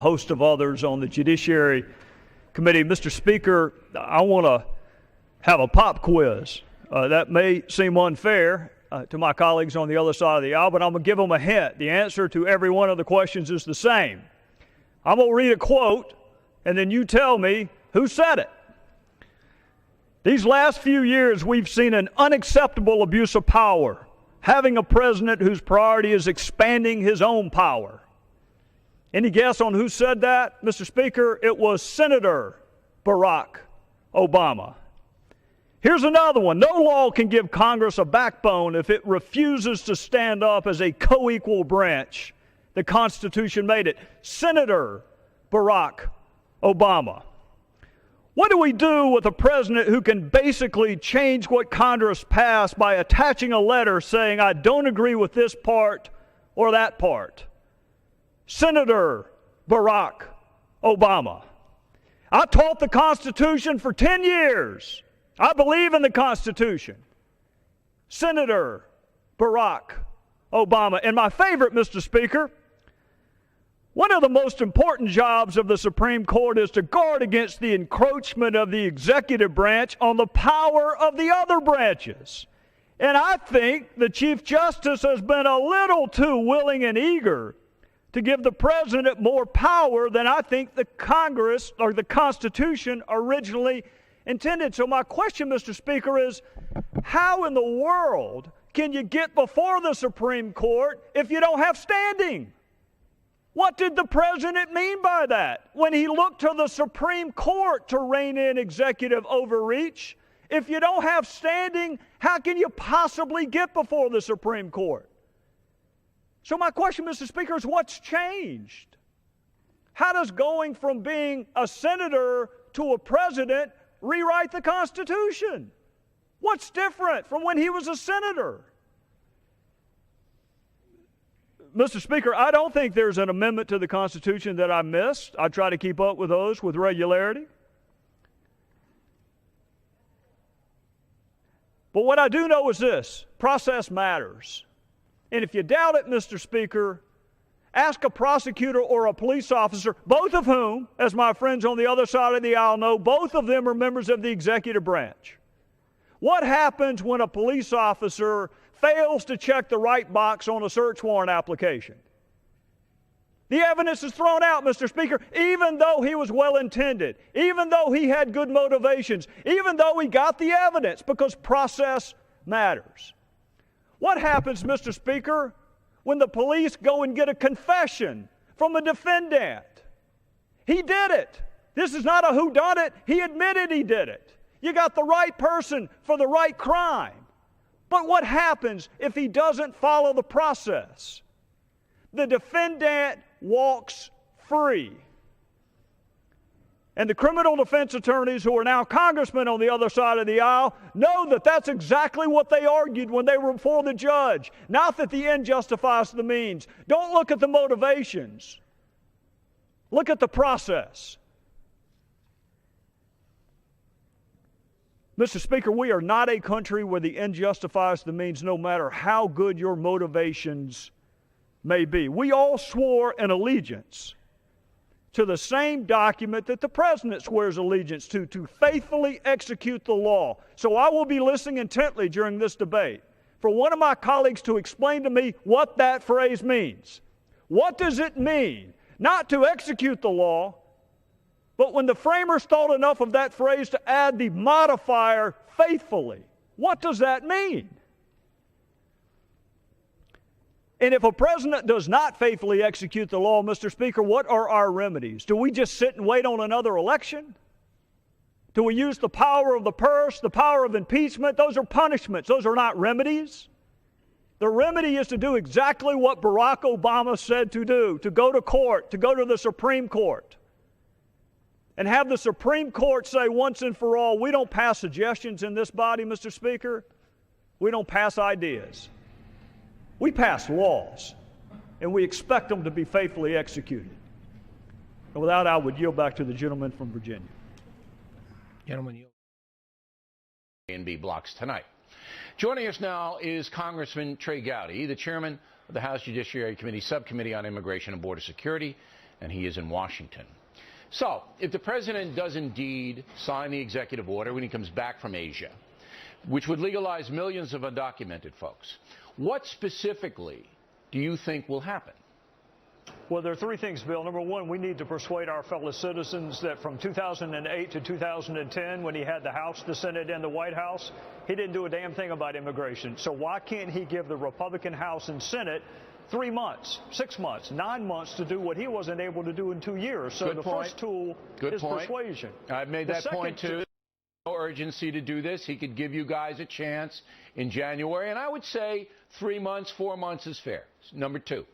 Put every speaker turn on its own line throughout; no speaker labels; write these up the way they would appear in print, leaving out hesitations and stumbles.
host of others on the Judiciary Committee. Mr. Speaker, I want to have a pop quiz. That may seem unfair to my colleagues on the other side of the aisle, but I'm going to give them a hint. The answer to every one of the questions is the same. I'm going to read a quote, and then you tell me who said it. These last few years, we've seen an unacceptable abuse of power, having a president whose priority is expanding his own power. Any guess on who said that, Mr. Speaker? It was Senator Barack Obama. Here's another one. No law can give Congress a backbone if it refuses to stand up as a co-equal branch. The Constitution made it. Senator Barack Obama. What do we do with a president who can basically change what Congress passed by attaching a letter saying, I don't agree with this part or that part? Senator Barack Obama. I taught the Constitution for 10 years. I believe in the Constitution. Senator Barack Obama. And my favorite, Mr. Speaker, one of the most important jobs of the Supreme Court is to guard against the encroachment of the executive branch on the power of the other branches. And I think the Chief Justice has been a little too willing and eager to give the President more power than I think the Congress or the Constitution originally intended. So my question, Mr. Speaker, is how in the world can you get before the Supreme Court if you don't have standing? What did the President mean by that when he looked to the Supreme Court to rein in executive overreach? If you don't have standing, how can you possibly get before the Supreme Court? So my question, Mr. Speaker, is what's changed? How does going from being a senator to a president rewrite the Constitution? What's different from when he was a senator? Mr. Speaker, I don't think there's an amendment to the Constitution that I missed. I try to keep up with those with regularity. But what I do know is this: process matters. And if you doubt it, Mr. Speaker, ask a prosecutor or a police officer, both of whom, as my friends on the other side of the aisle know, both of them are members of the executive branch. What happens when a police officer fails to check the right box on a search warrant application? The evidence is thrown out, Mr. Speaker, even though he was well-intended, even though he had good motivations, even though he got the evidence, because process matters. What happens, Mr. Speaker, when the police go and get a confession from a defendant? He did it. This is not a whodunit. He admitted he did it. You got the right person for the right crime. But what happens if he doesn't follow the process? The defendant walks free. And the criminal defense attorneys who are now congressmen on the other side of the aisle know that that's exactly what they argued when they were before the judge. Not that the end justifies the means. Don't look at the motivations. Look at the process. Mr. Speaker, we are not a country where the end justifies the means, no matter how good your motivations may be. We all swore an allegiance to the same document that the President swears allegiance to faithfully execute the law. So I will be listening intently during this debate for one of my colleagues to explain to me what that phrase means. What does it mean not to execute the law, but when the framers thought enough of that phrase to add the modifier faithfully? What does that mean? And if a president does not faithfully execute the law, Mr. Speaker, what are our remedies? Do we just sit and wait on another election? Do we use the power of the purse, the power of impeachment? Those are punishments. Those are not remedies. The remedy is to do exactly what Barack Obama said to do, to go to court, to go to the Supreme Court, and have the Supreme Court say once and for all, we don't pass suggestions in this body, Mr. Speaker. We don't pass ideas. We pass laws, and we expect them to be faithfully executed. And with that, I would yield back to the gentleman from Virginia.
Gentlemen, yield. And B blocks tonight. Joining us now is Congressman Trey Gowdy, the chairman of the House Judiciary Committee Subcommittee on Immigration and Border Security, and he is in Washington. So, if the president does indeed sign the executive order when he comes back from Asia, which would legalize millions of undocumented folks, what specifically do you think will happen?
Well, there are three things, Bill. Number one, we need to persuade our fellow citizens that from 2008 to 2010, when he had the House, the Senate, and the White House, he didn't do a damn thing about immigration. So why can't he give the Republican House and Senate 3 months, 6 months, 9 months to do what he wasn't able to do in 2 years? So the first tool is persuasion.
I've made that point, too. No urgency to do this. He could give you guys a chance in January, and I would say 3 months, 4 months is fair. Number two.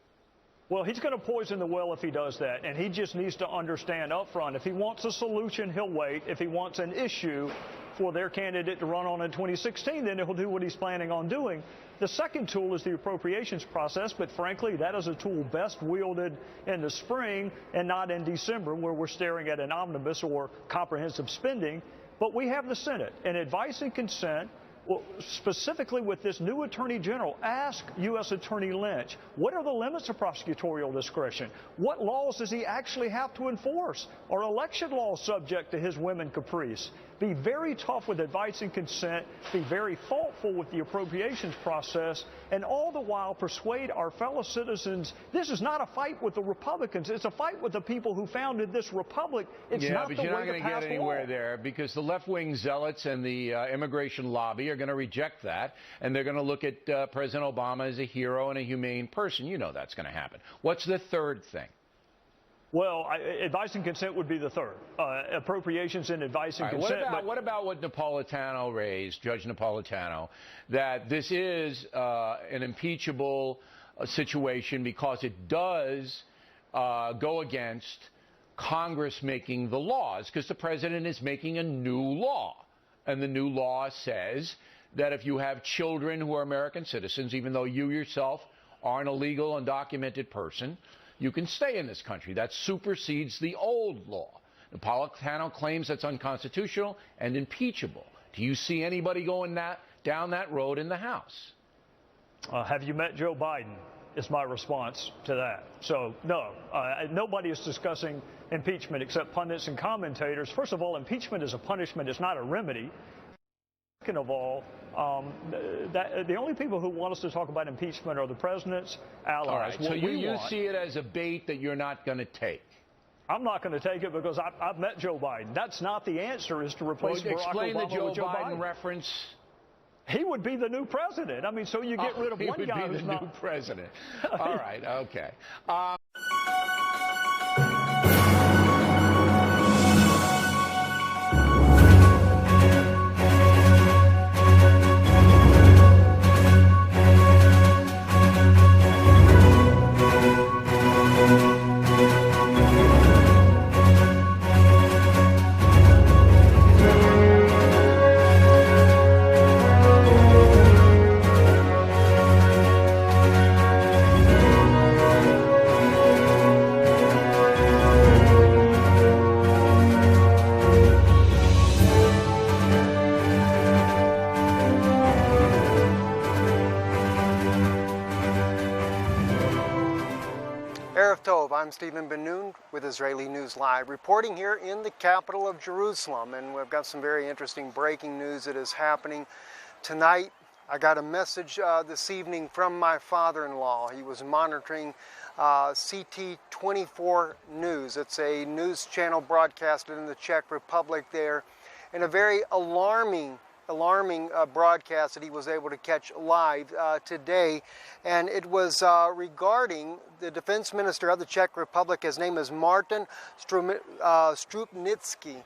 Well, he's going to poison the well if he does that, and he just needs to understand up front, if he wants a solution, he'll wait. If he wants an issue for their candidate to run on in 2016, then he'll do what he's planning on doing. The second tool is the appropriations process, but frankly, that is a tool best wielded in the spring and not in December, where we're staring at an omnibus or comprehensive spending. But we have the Senate, and advice and consent. Well, specifically with this new Attorney General, ask U.S. Attorney Lynch, what are the limits of prosecutorial discretion? What laws does he actually have to enforce? Are election laws subject to his whim and caprice? Be very tough with advice and consent, be very thoughtful with the appropriations process, and all the while persuade our fellow citizens this is not a fight with the Republicans, it's a fight with the people who founded this republic. It's not
but
the
you're
way
not going
to
to
pass
get
the
anywhere
law.
there, because the left-wing zealots and the immigration lobby are going to reject that, and they're going to look at President Obama as a hero and a humane person. You know that's going to happen. What's the third thing?
Well, advice and consent would be the third. Appropriations and advice and consent.
What about what Napolitano raised, Judge Napolitano, that this is an impeachable situation because it does go against Congress making the laws, because the president is making a new law. And the new law says that if you have children who are American citizens, even though you yourself are an illegal, undocumented person, you can stay in this country. That supersedes the old law. Napolitano claims that's unconstitutional and impeachable. Do you see anybody going down that road in the House?
Have you met Joe Biden? Is my response to that. So, no, nobody is discussing impeachment except pundits and commentators. First of all, impeachment is a punishment. It's not a remedy. Second of all, the only people who want us to talk about impeachment are the president's allies.
All right, so you see it as a bait that you're not going to take.
I'm not going to take it because I've met Joe Biden. That's not the answer, is to replace Barack
Explain
Obama
the Joe
with Joe
Biden reference.
He would be the new president. I mean, so you get rid of one guy who's not.
He would be the new president. All right, okay.
Erev Tov, I'm Stephen Ben-Nun with Israeli News Live, reporting here in the capital of Jerusalem, and we've got some very interesting breaking news that is happening tonight. I got a message this evening from my father-in-law. He was monitoring CT24 News. It's a news channel broadcasted in the Czech Republic there, and a very alarming broadcast that he was able to catch live today, and it was regarding the defense minister of the Czech Republic. His name is Martin Strupnitsky.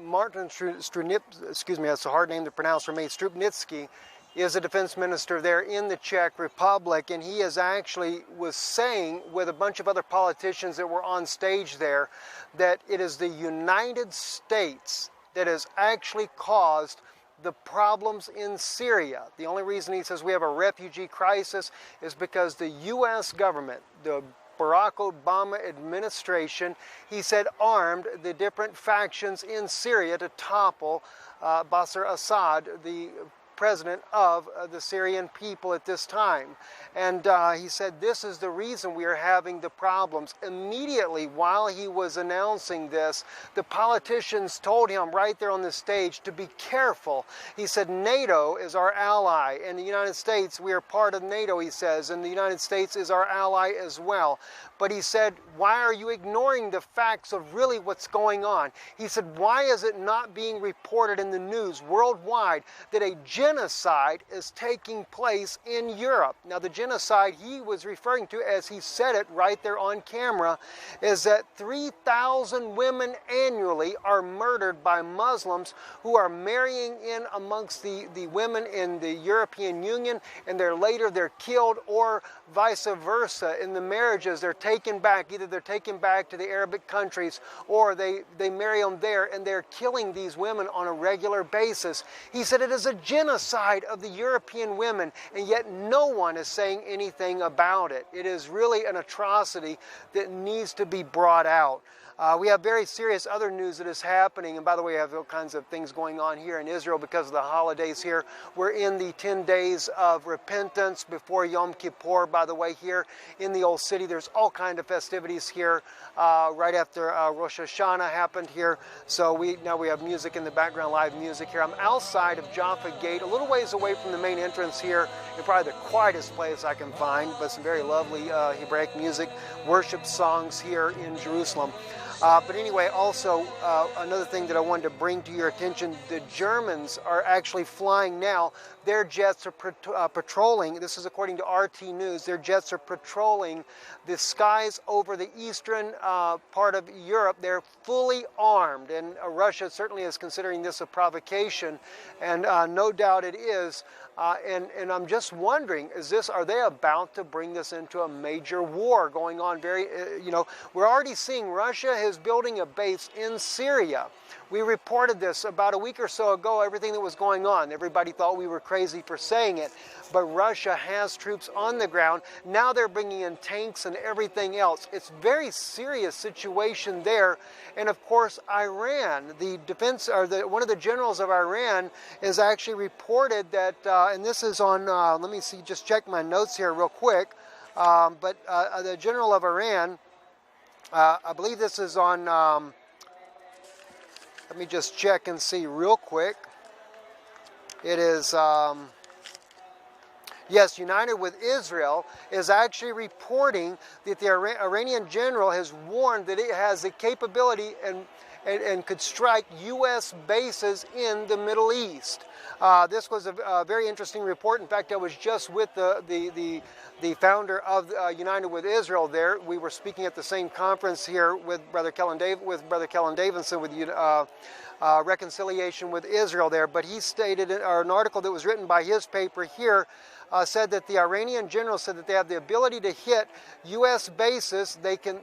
Martin Strupnitsky, excuse me, that's a hard name to pronounce for me. Strupnitsky is a defense minister there in the Czech Republic, and he was saying with a bunch of other politicians that were on stage there that it is the United States that has actually caused the problems in Syria. The only reason he says we have a refugee crisis is because the U.S. government, the Barack Obama administration, he said, armed the different factions in Syria to topple Bashar Assad, the president of the Syrian people at this time. And he said, this is the reason we are having the problems. Immediately while he was announcing this, the politicians told him right there on the stage to be careful. He said, NATO is our ally, and the United States, we are part of NATO, he says, and the United States is our ally as well. But he said, why are you ignoring the facts of really what's going on? He said, why is it not being reported in the news worldwide that a genocide is taking place in Europe? Now, the genocide he was referring to, as he said it right there on camera, is that 3,000 women annually are murdered by Muslims who are marrying in amongst the women in the European Union, and later they're killed, or vice versa. In the marriages, they're taken back. Either they're taken back to the Arabic countries, or they marry them there, and they're killing these women on a regular basis. He said it is a genocide of the European women, and yet no one is saying anything about it. It is really an atrocity that needs to be brought out. We have very serious other news that is happening, and by the way, we have all kinds of things going on here in Israel because of the holidays here. We're in the 10 days of repentance before Yom Kippur, by the way, here in the Old City. There's all kinds of festivities here right after Rosh Hashanah happened here. So now we have music in the background, live music here. I'm outside of Jaffa Gate, a little ways away from the main entrance here, in probably the quietest place I can find, but some very lovely Hebraic music, worship songs here in Jerusalem. But anyway, also another thing that I wanted to bring to your attention, the Germans are actually flying now. Their jets are patrolling, this is according to RT News, their jets are patrolling the skies over the eastern part of Europe. They're fully armed, and Russia certainly is considering this a provocation, and no doubt it is. And I'm just wondering, are they about to bring this into a major war going on? We're already seeing Russia is building a base in Syria. We reported this about a week or so ago, everything that was going on. Everybody thought we were crazy for saying it, but Russia has troops on the ground. Now they're bringing in tanks and everything else. It's a very serious situation there. And of course, Iran, one of the generals of Iran is actually reported that, and this is on, let me see, just check my notes here real quick. But the general of Iran, I believe this is on, let me just check and see real quick. It is, yes, United with Israel is actually reporting that the Iranian general has warned that it has the capability and could strike U.S. bases in the Middle East. This was a very interesting report. In fact, I was just with the founder of United with Israel there. We were speaking at the same conference here with Brother Kellen Davidson with Reconciliation with Israel there. But he stated, or an article that was written by his paper here, said that the Iranian general said that they have the ability to hit U.S. bases.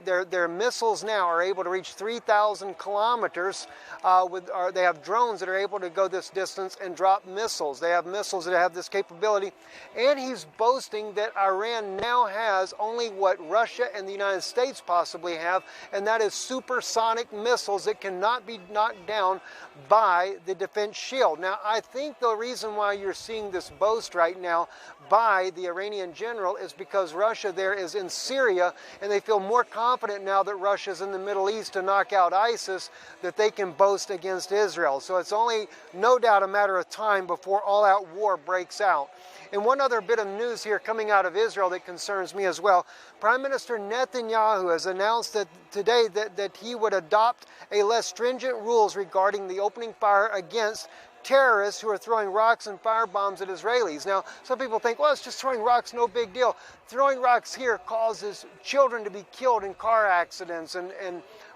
Their missiles now are able to reach 3,000 kilometers. They have drones that are able to go this distance and drop missiles. They have missiles that have this capability. And he's boasting that Iran now has only what Russia and the United States possibly have, and that is supersonic missiles that cannot be knocked down by the defense shield. Now, I think the reason why you're seeing this boast right now by the Iranian general is because Russia there is in Syria, and they feel more confident now that Russia's in the Middle East to knock out ISIS that they can boast against Israel. So it's only, no doubt, a matter of time before all-out war breaks out. And one other bit of news here coming out of Israel that concerns me as well. Prime Minister Netanyahu has announced that today that he would adopt a less stringent rules regarding the opening fire against terrorists who are throwing rocks and firebombs at Israelis. Now, some people think, well, it's just throwing rocks, no big deal. Throwing rocks here causes children to be killed in car accidents and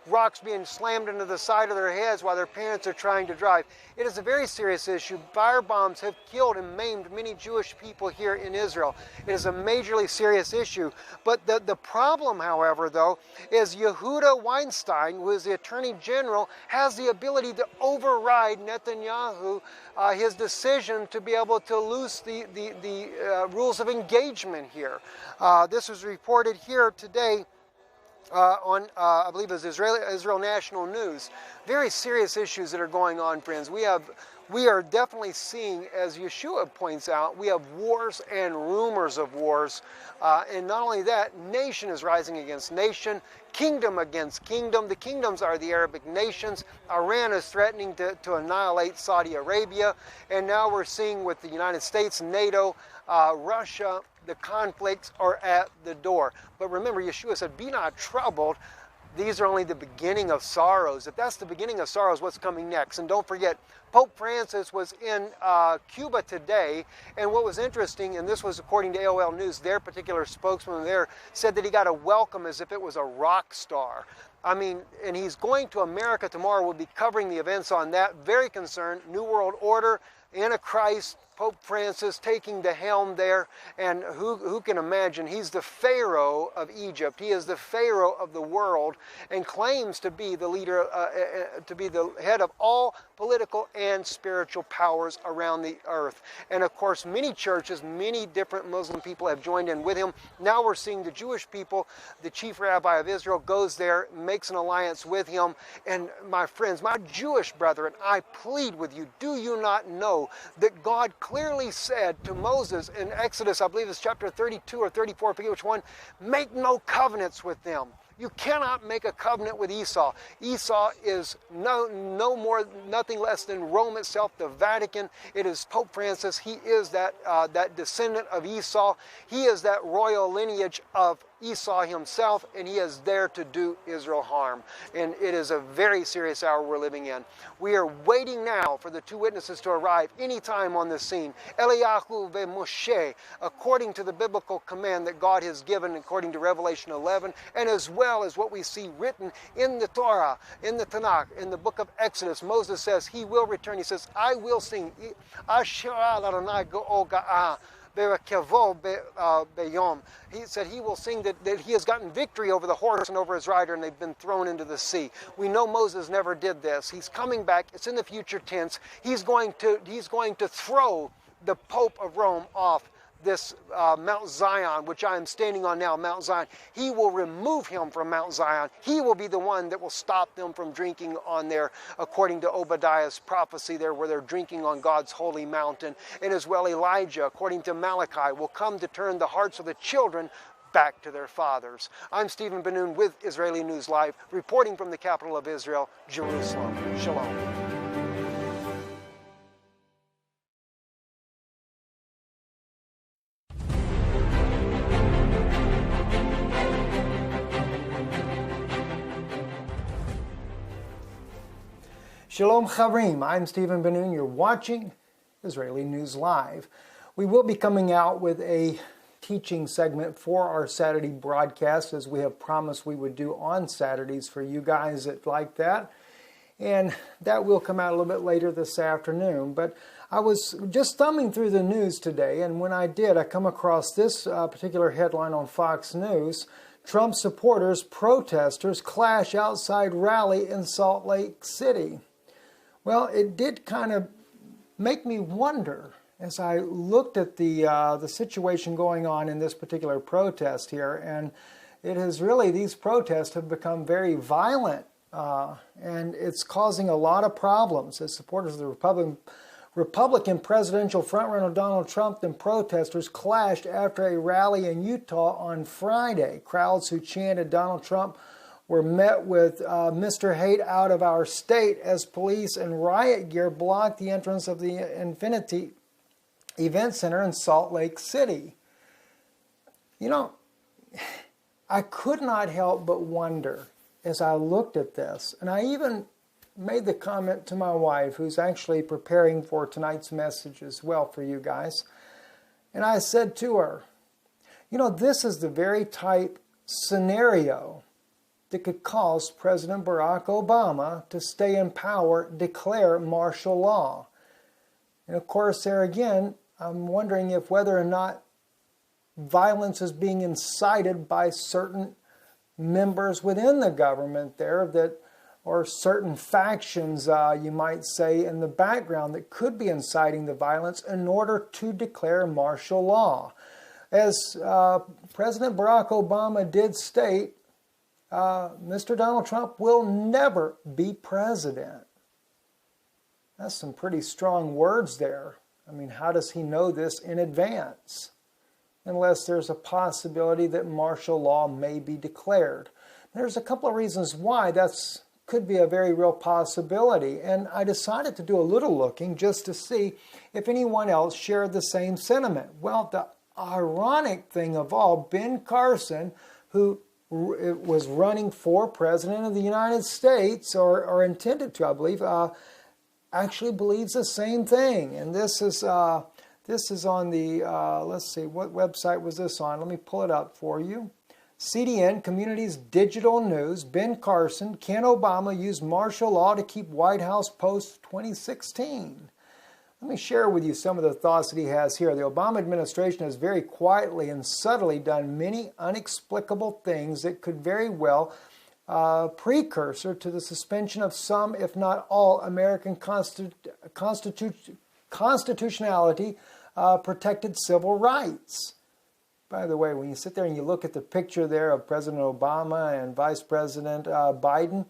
rocks being slammed into the side of their heads while their parents are trying to drive. It is a very serious issue. Firebombs have killed and maimed many Jewish people here in Israel. It is a majorly serious issue. But the problem, however, though, is Yehuda Weinstein, who is the Attorney General, has the ability to override Netanyahu, his decision to be able to loose the rules of engagement here. This was reported here today on, I believe it was Israel National News. Very serious issues that are going on, friends. We have We are definitely seeing, as Yeshua points out, we have wars and rumors of wars. And not only that, nation is rising against nation, kingdom against kingdom. The kingdoms are the Arabic nations. Iran is threatening to annihilate Saudi Arabia. And now we're seeing with the United States, NATO, Russia, the conflicts are at the door. But remember, Yeshua said, be not troubled. These are only the beginning of sorrows. If that's the beginning of sorrows, what's coming next? And don't forget, Pope Francis was in Cuba today, and what was interesting, and this was according to AOL News, their particular spokesman there said that he got a welcome as if it was a rock star. I mean, and he's going to America tomorrow. We'll be covering the events on that. Very concerned. New World Order, Antichrist, Pope Francis taking the helm there, and who can imagine? He's the Pharaoh of Egypt. He is the Pharaoh of the world, and claims to be the leader, to be the head of all political and spiritual powers around the earth. And of course, many churches, many different Muslim people have joined in with him. Now we're seeing the Jewish people. The chief rabbi of Israel goes there, makes an alliance with him. And my friends, my Jewish brethren, I plead with you, do you not know that God clearly said to Moses in Exodus, I believe it's chapter 32 or 34, I forget which one, make no covenants with them. You cannot make a covenant with Esau. Esau is nothing less than Rome itself, the Vatican. It is Pope Francis. He is that descendant of Esau. He is that royal lineage of Esau himself, and he is there to do Israel harm. And it is a very serious hour we're living in. We are waiting now for the two witnesses to arrive anytime on the scene. Eliyahu ve Moshe, according to the biblical command that God has given, according to Revelation 11, and as well as what we see written in the Torah, in the Tanakh, in the book of Exodus. Moses says he will return. He says, I will sing. He said he will sing that he has gotten victory over the horse and over his rider, and they've been thrown into the sea. We know Moses never did this. He's coming back. It's in the future tense. He's going to throw the Pope of Rome off this Mount Zion, which I am standing on now, Mount Zion. He will remove him from Mount Zion. He will be the one that will stop them from drinking on there, according to Obadiah's prophecy there, where they're drinking on God's holy mountain. And as well, Elijah, according to Malachi, will come to turn the hearts of the children back to their fathers. I'm Stephen Ben-Nun with Israeli News Live, reporting from the capital of Israel, Jerusalem. Shalom. Shalom Chaverim, I'm Stephen Ben-Nun. You're watching Israeli News Live. We will be coming out with a teaching segment for our Saturday broadcast, as we have promised we would do on Saturdays for you guys that like that. And that will come out a little bit later this afternoon. But I was just thumbing through the news today, and when I did, I come across this particular headline on Fox News. Trump supporters, protesters clash outside rally in Salt Lake City. Well, it did kind of make me wonder as I looked at the situation going on in this particular protest here, and it has really, these protests have become very violent, and it's causing a lot of problems as supporters of the Republican presidential frontrunner Donald Trump and protesters clashed after a rally in Utah on Friday. Crowds who chanted Donald Trump were met with Mr. Hate out of our state as police and riot gear blocked the entrance of the Infinity Event Center in Salt Lake City. You know, I could not help but wonder as I looked at this, and I even made the comment to my wife, who's actually preparing for tonight's message as well for you guys, and I said to her, you know, this is the very type scenario that could cause President Barack Obama to stay in power, declare martial law. And of course, there again, I'm wondering if whether or not violence is being incited by certain members within the government there, that, or certain factions, you might say, in the background that could be inciting the violence in order to declare martial law. As President Barack Obama did state, Mr. Donald Trump will never be president. That's some pretty strong words there. I mean, how does he know this in advance? Unless there's a possibility that martial law may be declared. There's a couple of reasons why that's could be a very real possibility, and I decided to do a little looking just to see if anyone else shared the same sentiment. Well, the ironic thing of all, Ben Carson, who was running for President of the United States, or intended to, I believe, actually believes the same thing. And this is on the, let's see, what website was this on? Let me pull it up for you. CDN, Communities Digital News, Ben Carson, can Obama use martial law to keep White House post 2016? Let me share with you some of the thoughts that he has here. The Obama administration has very quietly and subtly done many inexplicable things that could very well precursor to the suspension of some, if not all, American constitutionality protected civil rights. By the way, when you sit there and you look at the picture there of President Obama and Vice President Biden,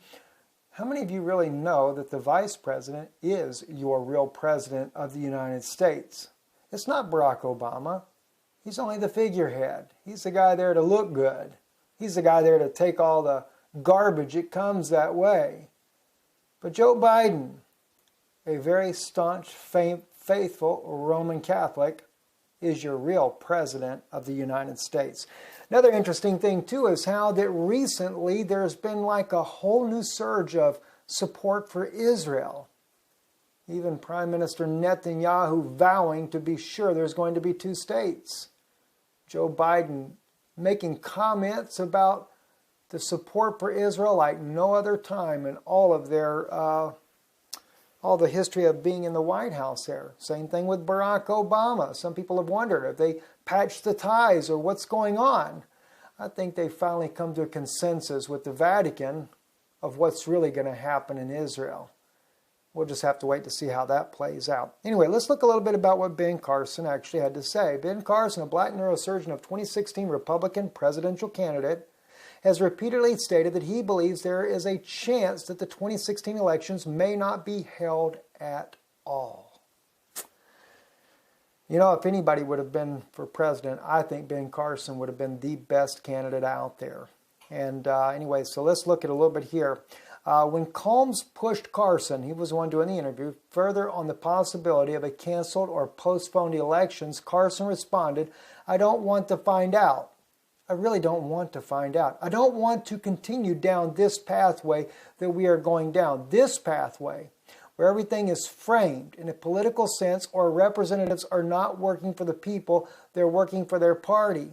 how many of you really know that the Vice President is your real President of the United States? It's not Barack Obama. He's only the figurehead. He's the guy there to look good. He's the guy there to take all the garbage. It comes that way. But Joe Biden, a very staunch, faithful Roman Catholic, is your real President of the United States. Another interesting thing, too, is how that recently there's been like a whole new surge of support for Israel. Even Prime Minister Netanyahu vowing to be sure there's going to be two states. Joe Biden making comments about the support for Israel like no other time in all of their all the history of being in the White House there. Same thing with Barack Obama. Some people have wondered if they patched the ties or what's going on. I think they finally come to a consensus with the Vatican of what's really going to happen in Israel. We'll just have to wait to see how that plays out. Anyway, let's look a little bit about what Ben Carson actually had to say. Ben Carson, a black neurosurgeon of 2016 Republican presidential candidate, has repeatedly stated that he believes there is a chance that the 2016 elections may not be held at all. You know, if anybody would have been for president, I think Ben Carson would have been the best candidate out there. And anyway, so let's look at a little bit here. When Combs pushed Carson, he was the one doing the interview, further on the possibility of a canceled or postponed elections, Carson responded, "I don't want to find out. I really don't want to find out. I don't want to continue down this pathway that we are going down. This pathway, where everything is framed in a political sense or representatives are not working for the people, they're working for their party.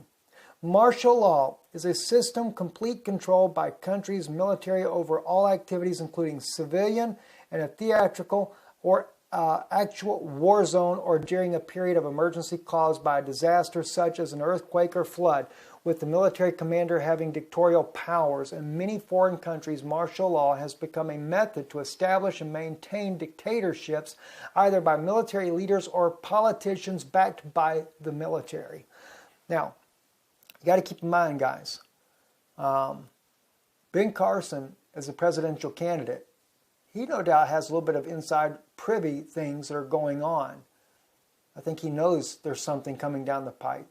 Martial law is a system complete control by countries' military over all activities, including civilian and a theatrical or actual war zone or during a period of emergency caused by a disaster such as an earthquake or flood, with the military commander having dictatorial powers. In many foreign countries, martial law has become a method to establish and maintain dictatorships, either by military leaders or politicians backed by the military." Now, you got to keep in mind, guys, Ben Carson, as a presidential candidate, he no doubt has a little bit of inside privy things that are going on. I think he knows there's something coming down the pipe.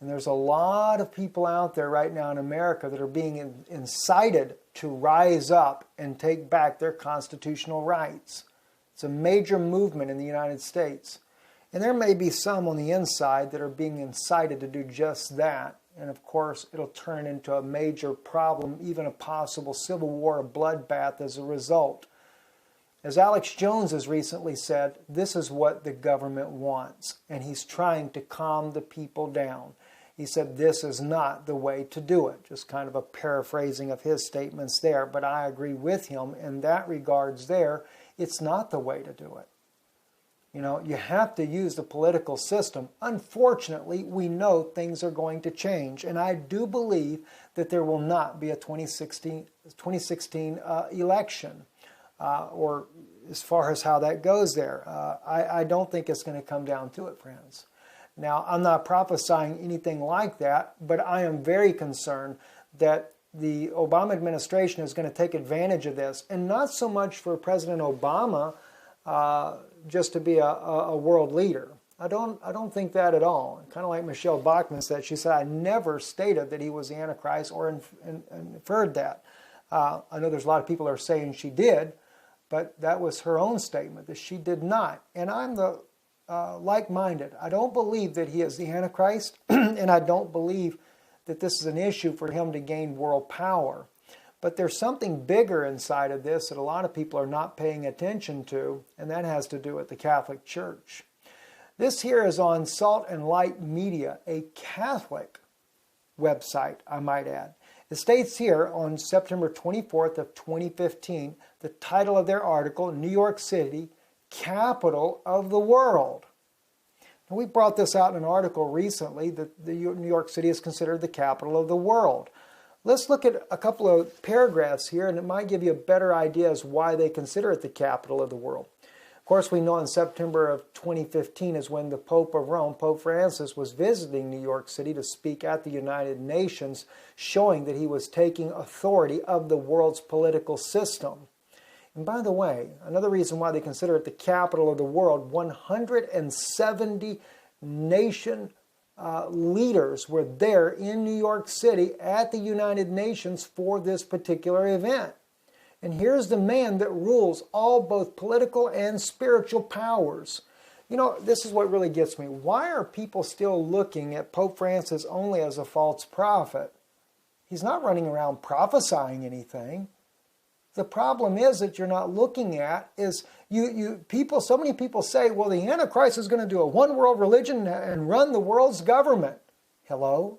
And there's a lot of people out there right now in America that are being incited to rise up and take back their constitutional rights. It's a major movement in the United States. And there may be some on the inside that are being incited to do just that. And of course, it'll turn into a major problem, even a possible civil war, a bloodbath as a result. As Alex Jones has recently said, this is what the government wants. And he's trying to calm the people down. He said this is not the way to do it. Just kind of a paraphrasing of his statements there. But I agree with him in that regards there. It's not the way to do it. You know, you have to use the political system. Unfortunately, we know things are going to change. And I do believe that there will not be a 2016 election. Or as far as how that goes there. I don't think it's going to come down to it, friends. Now, I'm not prophesying anything like that, but I am very concerned that the Obama administration is going to take advantage of this. And not so much for President Obama, just to be a world leader. I don't think that at all. Kind of like Michelle Bachmann said, she said, I never stated that he was the Antichrist or inferred that. I know there's a lot of people that are saying she did, but that was her own statement, that she did not. And I'm the like-minded. I don't believe that he is the Antichrist, and I don't believe that this is an issue for him to gain world power. But there's something bigger inside of this that a lot of people are not paying attention to, and that has to do with the Catholic Church. This here is on Salt and Light Media, a Catholic website, I might add. It states here on September 24th of 2015, the title of their article, New York City, Capital of the World. Now, we brought this out in an article recently that New York City is considered the capital of the world. Let's look at a couple of paragraphs here, and it might give you a better idea as why they consider it the capital of the world. Of course, we know in September of 2015 is when the Pope of Rome, Pope Francis, was visiting New York City to speak at the United Nations, showing that he was taking authority of the world's political system. And by the way, another reason why they consider it the capital of the world, 170 nation leaders were there in New York City at the United Nations for this particular event. And here's the man that rules all both political and spiritual powers. You know, this is what really gets me. Why are people still looking at Pope Francis only as a false prophet? He's not running around prophesying anything. The problem is that you're not looking at is so many people say, well, the Antichrist is going to do a one world religion and run the world's government. Hello?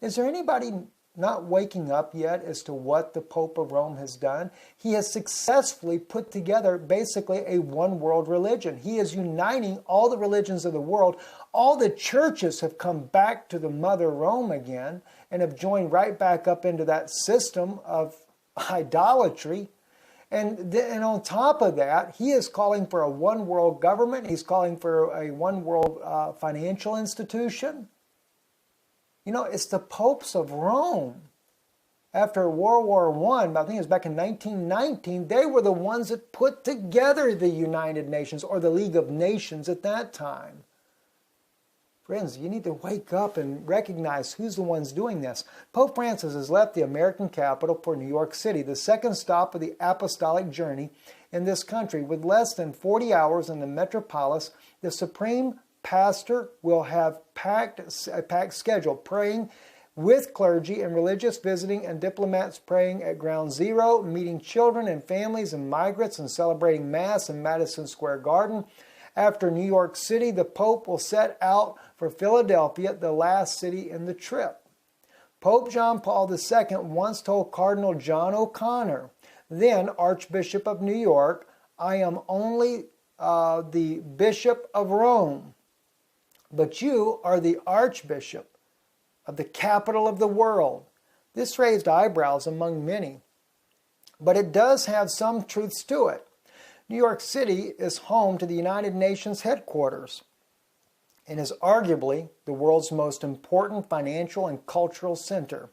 Is there anybody not waking up yet as to what the Pope of Rome has done? He has successfully put together basically a one world religion. He is uniting all the religions of the world. All the churches have come back to the Mother Rome again and have joined right back up into that system of idolatry. And on top of that, he is calling for a one world government. He's calling for a one world financial institution. You know, it's the popes of Rome. After World War I think it was back in 1919, they were the ones that put together the United Nations, or the League of Nations at that time. Friends, you need to wake up and recognize who's the ones doing this. Pope Francis has left the American capital for New York City, the second stop of the apostolic journey in this country. With less than 40 hours in the metropolis, the Supreme Pastor will have a packed schedule, praying with clergy and religious visiting and diplomats praying at Ground Zero, meeting children and families and migrants and celebrating Mass in Madison Square Garden. After New York City, the Pope will set out for Philadelphia, the last city in the trip. Pope John Paul II once told Cardinal John O'Connor, then Archbishop of New York, I am only the Bishop of Rome, but you are the Archbishop of the capital of the world. This raised eyebrows among many, but it does have some truths to it. New York City is home to the United Nations headquarters and is arguably the world's most important financial and cultural center.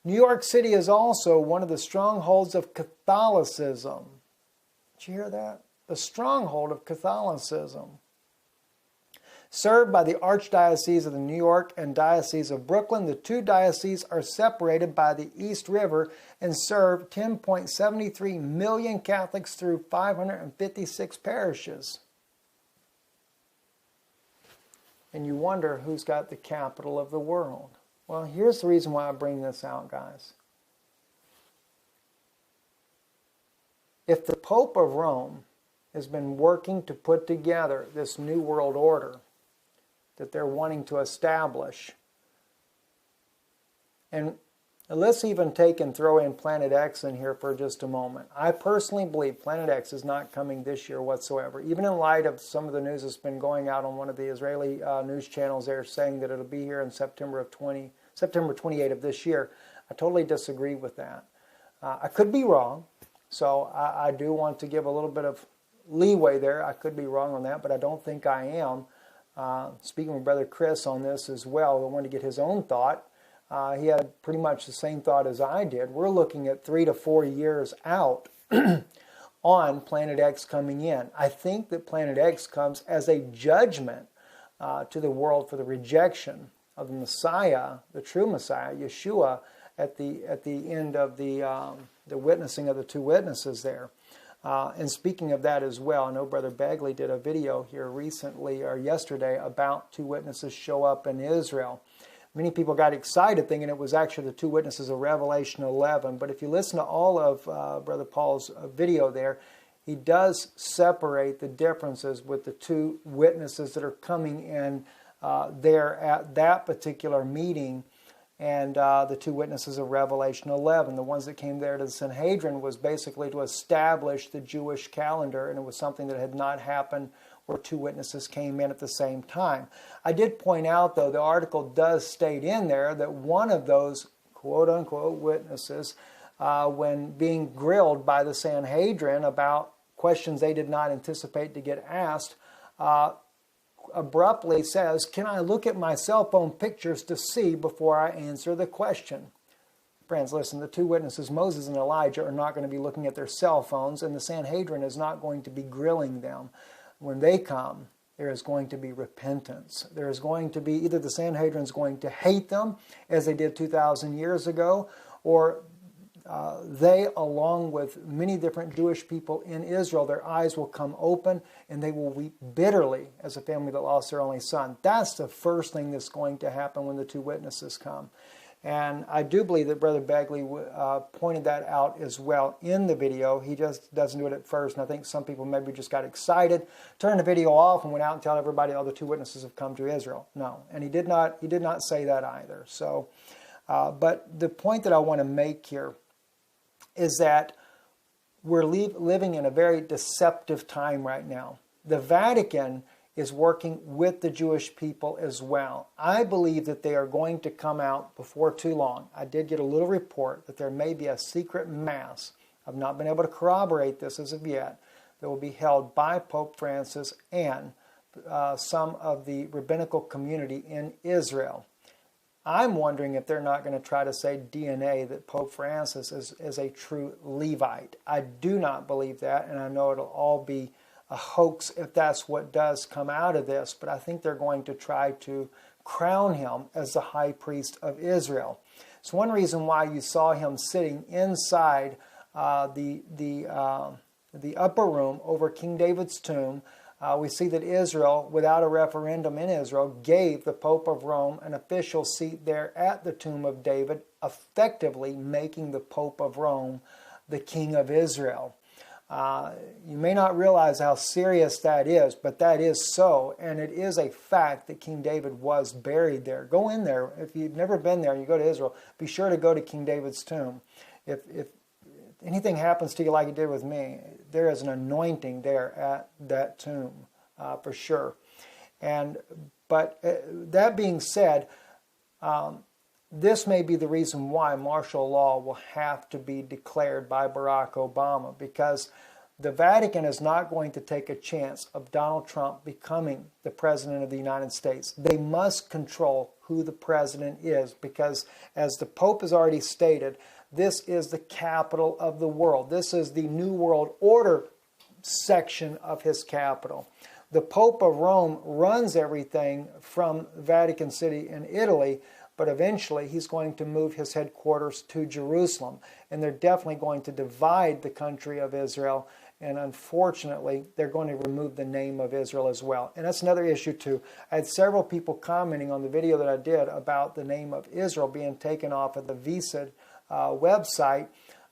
New York City is also one of the strongholds of Catholicism. Did you hear that? The stronghold of Catholicism. Served by the Archdiocese of New York and Diocese of Brooklyn, the two dioceses are separated by the East River and serve 10.73 million Catholics through 556 parishes. And you wonder who's got the capital of the world. Well, here's the reason why I bring this out, guys. If the Pope of Rome has been working to put together this new world order that they're wanting to establish, and let's even take and throw in Planet X in here for just a moment. I personally believe Planet X is not coming this year whatsoever, even in light of some of the news that's been going out on one of the Israeli news channels there saying that it'll be here in September 28 of this year. I totally disagree with that. I could be wrong, so I do want to give a little bit of leeway there. I could be wrong on that, but I don't think I am. Speaking with Brother Chris on this as well, I wanted to get his own thought. He had pretty much the same thought as I did. We're looking at 3 to 4 years out on Planet X coming in. I think that Planet X comes as a judgment to the world for the rejection of the Messiah, the true Messiah, Yeshua, at the end of the witnessing of the two witnesses there. And speaking of that as well, I know Brother Bagley did a video here recently or yesterday about two witnesses show up in Israel. Many people got excited thinking it was actually the two witnesses of Revelation 11. But if you listen to all of Brother Paul's video there, he does separate the differences with the two witnesses that are coming in there at that particular meeting and the two witnesses of Revelation 11. The ones that came there to the Sanhedrin was basically to establish the Jewish calendar, and it was something that had not happened where two witnesses came in at the same time. I did point out, though, the article does state in there that one of those quote-unquote witnesses, when being grilled by the Sanhedrin about questions they did not anticipate to get asked, abruptly says, "Can I look at my cell phone pictures to see before I answer the question?" Friends, listen, the two witnesses, Moses and Elijah, are not going to be looking at their cell phones, and the Sanhedrin is not going to be grilling them. When they come, there is going to be repentance. There is going to be either the Sanhedrin is going to hate them, as they did 2,000 years ago, or they, along with many different Jewish people in Israel, their eyes will come open and they will weep bitterly as a family that lost their only son. That's the first thing that's going to happen when the two witnesses come. And I do believe that Brother Bagley pointed that out as well in the video. He just doesn't do it at first, and I think some people maybe just got excited, turned the video off, and went out and told everybody, "Oh, the two witnesses have come to Israel." No, and he did not say that either. So, but the point that I want to make here is that we're living in a very deceptive time right now. The Vatican is working with the Jewish people as well. I believe that they are going to come out before too long. I did get a little report that there may be a secret mass. I've not been able to corroborate this as of yet. That will be held by Pope Francis and some of the rabbinical community in Israel. I'm wondering if they're not going to try to say DNA that Pope Francis is a true Levite. I do not believe that, and I know it'll all be a hoax if that's what does come out of this, but I think they're going to try to crown him as the high priest of Israel. It's one reason why you saw him sitting inside the upper room over King David's tomb. We see that Israel, without a referendum in Israel, gave the Pope of Rome an official seat there at the tomb of David, effectively making the Pope of Rome the King of Israel. You may not realize how serious that is, but that is so, and it is a fact that King David was buried there. Go in there. If you've never been there and you go to Israel, be sure to go to King David's tomb. If anything happens to you like it did with me, there is an anointing there at that tomb, for sure. But that being said, this may be the reason why martial law will have to be declared by Barack Obama, because the Vatican is not going to take a chance of Donald Trump becoming the President of the United States. They must control who the President is, because as the Pope has already stated, this is the capital of the world. This is the New World Order section of his capital. The Pope of Rome runs everything from Vatican City in Italy, but eventually he's going to move his headquarters to Jerusalem. And they're definitely going to divide the country of Israel. And unfortunately, they're going to remove the name of Israel as well. And that's another issue too. I had several people commenting on the video that I did about the name of Israel being taken off of the Visa website.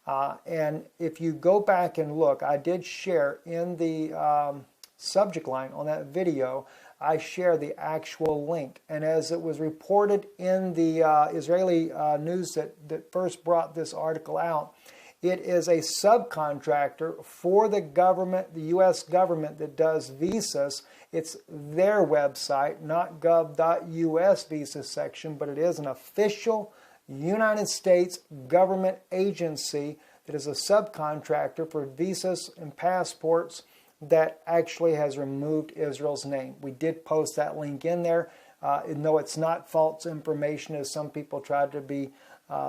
And if you go back and look, I did share in the subject line on that video, I share the actual link. And as it was reported in the Israeli news that first brought this article out, it is a subcontractor for the government, the U.S. government that does visas. It's their website, not gov.us visa section, but it is an official United States government agency that is a subcontractor for visas and passports that actually has removed Israel's name. We did post that link in there. No, it's not false information, as some people tried to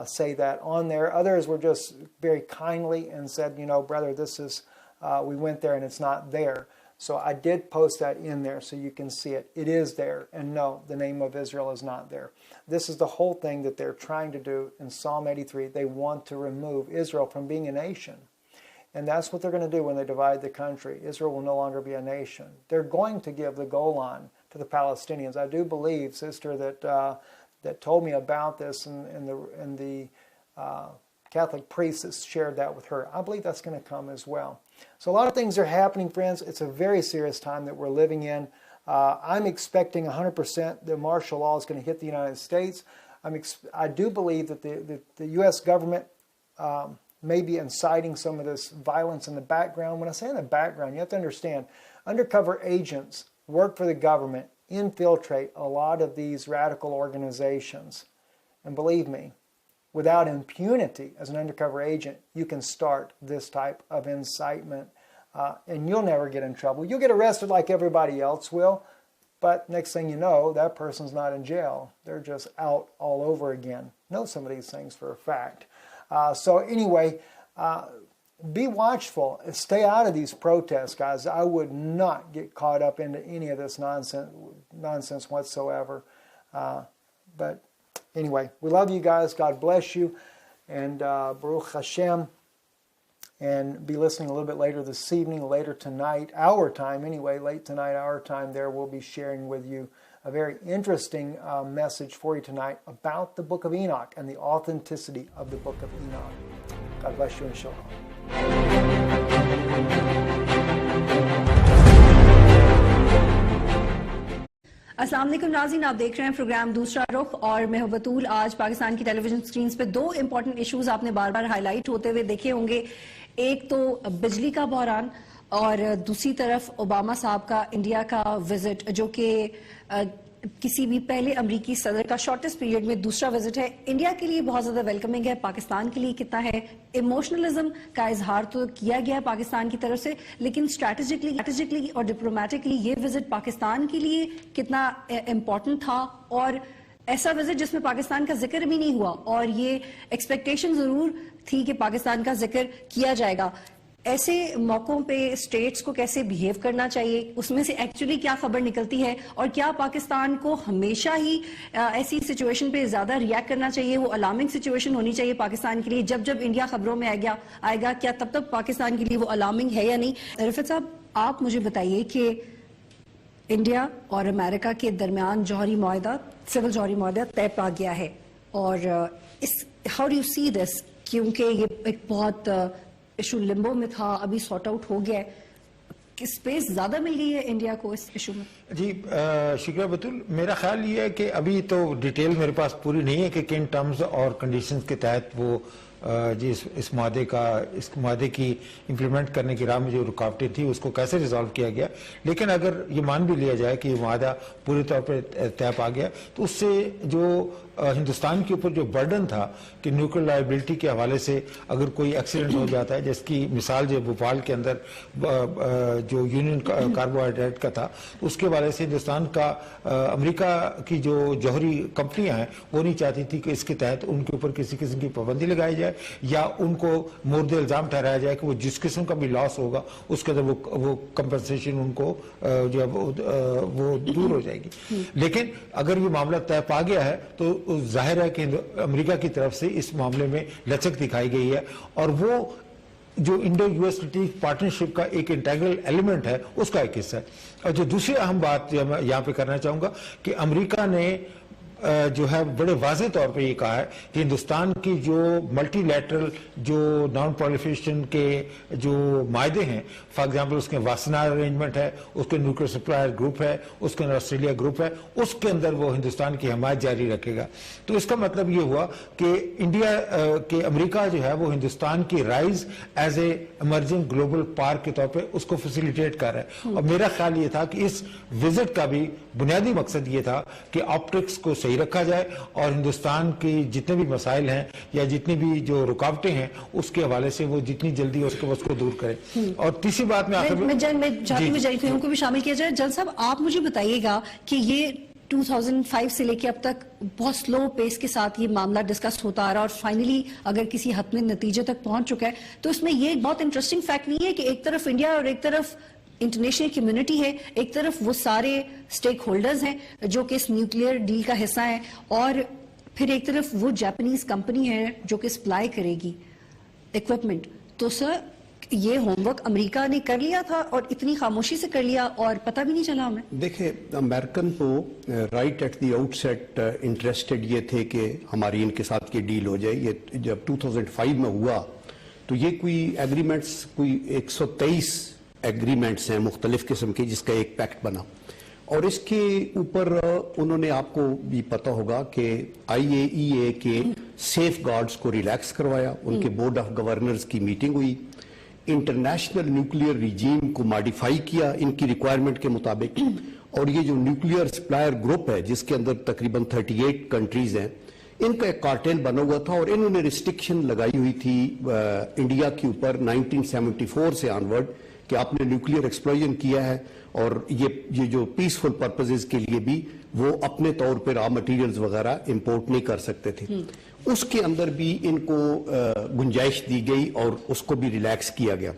say that on there. Others were just very kindly and said, you know, brother, this is we went there and it's not there. So I did post that in there so you can see it. It is there, and no, the name of Israel is not there. This is the whole thing that they're trying to do in Psalm 83. They want to remove Israel from being a nation. And that's what they're going to do when they divide the country. Israel will no longer be a nation. They're going to give the Golan to the Palestinians. I do believe, sister, that told me about this, and the Catholic priest has shared that with her. I believe that's going to come as well. So a lot of things are happening, friends. It's a very serious time that we're living in. I'm expecting 100% the martial law is going to hit the United States. I do believe that the U.S. government may be inciting some of this violence in the background. When I say in the background, you have to understand, undercover agents work for the government, infiltrate a lot of these radical organizations. And believe me, without impunity as an undercover agent, you can start this type of incitement, and you'll never get in trouble. You'll get arrested like everybody else will, but next thing you know, that person's not in jail. They're just out all over again. Know some of these things for a fact. So anyway, be watchful. Stay out of these protests, guys. I would not get caught up into any of this nonsense whatsoever. But anyway, we love you guys. God bless you. And Baruch Hashem. And be listening a little bit later this evening, later tonight, our time anyway, late tonight, our time there. We'll be sharing with you a very interesting message for you tonight about the book of Enoch and the authenticity of the book of Enoch. God bless you and shalom.
अस्सलाम वालेकुम नाज़रीन, आप देख रहे हैं programme दूसरा रुख और मैं हूं बतूल। आज पाकिस्तान की टेलीविजन स्क्रीन्स पे दो इंपॉर्टेंट इश्यूज आपने बार बार हाईलाइट होते हुए देखे होंगे। एक तो बिजली का बहरान और दूसरी तरफ ओबामा साहब का इंडिया का विजिट, जो कि किसी भी पहले अमरीकी सदर का शॉर्टेस्ट पीरियड में दूसरा विजिट है। इंडिया के लिए बहुत ज्यादा वेलकमिंग है, पाकिस्तान के लिए कितना है। इमोशनलिज्म का इजहार तो किया गया है पाकिस्तान की तरफ से, लेकिन स्ट्रैटेजिकली और डिप्लोमेटिकली ये विजिट पाकिस्तान के लिए कितना इम्पोर्टेंट था, और ऐसा विजिट जिसमें पाकिस्तान का जिक्र भी नहीं हुआ, और ये एक्सपेक्टेशन जरूर थी कि पाकिस्तान का जिक्र किया जाएगा। ऐसे मौकों पे स्टेट्स को कैसे बिहेव करना चाहिए, उसमें से एक्चुअली क्या खबर निकलती है, और क्या पाकिस्तान को हमेशा ही ऐसी सिचुएशन पे ज्यादा रिएक्ट करना चाहिए, वो अलार्मिंग सिचुएशन होनी चाहिए पाकिस्तान के लिए। जब जब इंडिया खबरों में आएगा क्या तब तक पाकिस्तान के लिए वो अलार्मिंग है या नहीं? रिफत साहब, आप मुझे बताइए कि इंडिया और अमेरिका के दरमियान जौहरी मुआहदा, सिविल जौहरी मुआहदा तय पा गया है, और इस how do you see this, क्योंकि ये एक बहुत इशू लिम्बो में था, अभी सॉर्ट आउट हो गया है, स्पेस ज्यादा मिल गई है इंडिया को इस इशू में?
जी शुक्रिया बतूल। मेरा ख्याल ये है कि अभी तो डिटेल मेरे पास पूरी नहीं है कि किन टर्म्स और कंडीशंस के तहत वो जी इस मादे की इम्प्लीमेंट करने की राह में जो रुकावटें थी उसको कैसे रिजॉल्व किया गया। लेकिन अगर ये मान भी लिया जाए कि ये मादा पूरे तौर पर तय पा गया, तो उससे जो हिंदुस्तान के ऊपर जो बर्डन था कि न्यूक्लियर लायबिलिटी के हवाले से अगर कोई एक्सीडेंट हो जाता है, जिसकी मिसाल जो भोपाल के अंदर जो यूनियन कार्बोहाइड्रेट का था, उसके हवाले से हिंदुस्तान का अमेरिका की जो जौहरी कंपनियां हैं वो नहीं चाहती थी कि इसके तहत उनके ऊपर किसी किस्म की पाबंदी लगाई जाए या उनको मुर्द इल्जाम ठहराया जाए कि वो जिस किस्म का भी लॉस होगा उसके अंदर वो कंपनसेशन उनको जो है वो दूर हो जाएगी। लेकिन अगर ये मामला तय पा गया है तो जाहिर है कि अमेरिका की तरफ से इस मामले में लचक दिखाई गई है, और वो जो इंडो यूएस स्ट्रेटेजिक पार्टनरशिप का एक इंटेग्रल एलिमेंट है उसका एक हिस्सा है। और जो दूसरी अहम बात जो मैं यहाँ पे करना चाहूंगा कि अमेरिका ने जो है बड़े वाज़े तौर पे ये कहा है कि हिंदुस्तान की जो मल्टीलैटरल जो नॉन प्रोलिफरेशन के जो मायदे हैं, फॉर एग्जांपल उसके वासना अरेंजमेंट है, उसके न्यूक्लियर सप्लायर ग्रुप है, उसके अंदर ऑस्ट्रेलिया ग्रुप है, उसके अंदर वो हिंदुस्तान की हमायत जारी रखेगा। तो इसका मतलब ये हुआ कि इंडिया के अमेरिका जो है वो हिंदुस्तान की rise as a emerging global park के तौर पर उसको फैसिलिटेट कर रहा है। और मेरा ख्याल ये था कि इस विजिट का भी बुनियादी मकसद ये था कि ऑप्टिक्स को सही रखा जाए और हिंदुस्तान की जितने भी मसाइल हैं या जितनी भी जो रुकावटें हैं उसके हवाले से वो जितनी जल्दी उसको दूर करें। और तीसरी बात में
उनको भी शामिल किया जाए। जल साहब, आप मुझे बताइएगा कि ये 2005 سے لے کے اب تک بہت سلو پیس کے ساتھ یہ معاملہ ڈسکس ہوتا آ رہا اور فائنلی اگر کسی حتمی نتیجے تک پہنچ چکا ہے تو اس میں یہ بہت انٹرسٹنگ فیکٹ نہیں ہے کہ ایک طرف انڈیا اور ایک طرف انٹرنیشنل کمیونٹی ہے, ایک طرف وہ سارے اسٹیک ہولڈرز ہیں جو کہ اس نیوکلیئر ڈیل کا حصہ ہیں, اور پھر ایک طرف وہ جاپنیز کمپنی ہے جو کہ سپلائی کرے گی ایکوپمنٹ. تو سر یہ ہوم ورک امریکہ نے کر لیا تھا اور اتنی خاموشی سے کر لیا اور پتہ بھی نہیں چلا ہمیں.
دیکھیں امریکن کو right at the outset interested یہ تھے کہ ہماری ان کے ساتھ یہ ڈیل ہو جائے. یہ جب 2005 میں ہوا تو یہ کوئی ایگریمنٹس کوئی 123 ایگریمنٹس ہیں مختلف قسم کے جس کا ایک پیکٹ بنا, اور اس کے اوپر انہوں نے آپ کو بھی پتا ہوگا کہ IAEA کے سیف گارڈز کو ریلیکس کروایا, ان کے بورڈ آف گورنرز کی میٹنگ ہوئی, انٹرنیشنل نیوکلیئر ریجیم کو ماڈیفائی کیا ان کی ریکوائرمنٹ کے مطابق, اور یہ جو نیوکلیئر سپلائر گروپ ہے جس کے اندر تقریباً 38 کنٹریز ہیں ان کا ایک کارٹیل بنا ہوا تھا, اور انہوں نے ریسٹرکشن لگائی ہوئی تھی انڈیا کے اوپر 1974 سے آنورڈ کہ آپ نے نیوکلیئر ایکسپلوژن کیا ہے اور یہ جو پیسفل پرپزز کے لیے بھی وہ اپنے طور پر را مٹیریلز وغیرہ امپورٹ نہیں کر سکتے تھے. اس کے اندر بھی ان کو گنجائش دی گئی اور اس کو بھی ریلیکس کیا گیا.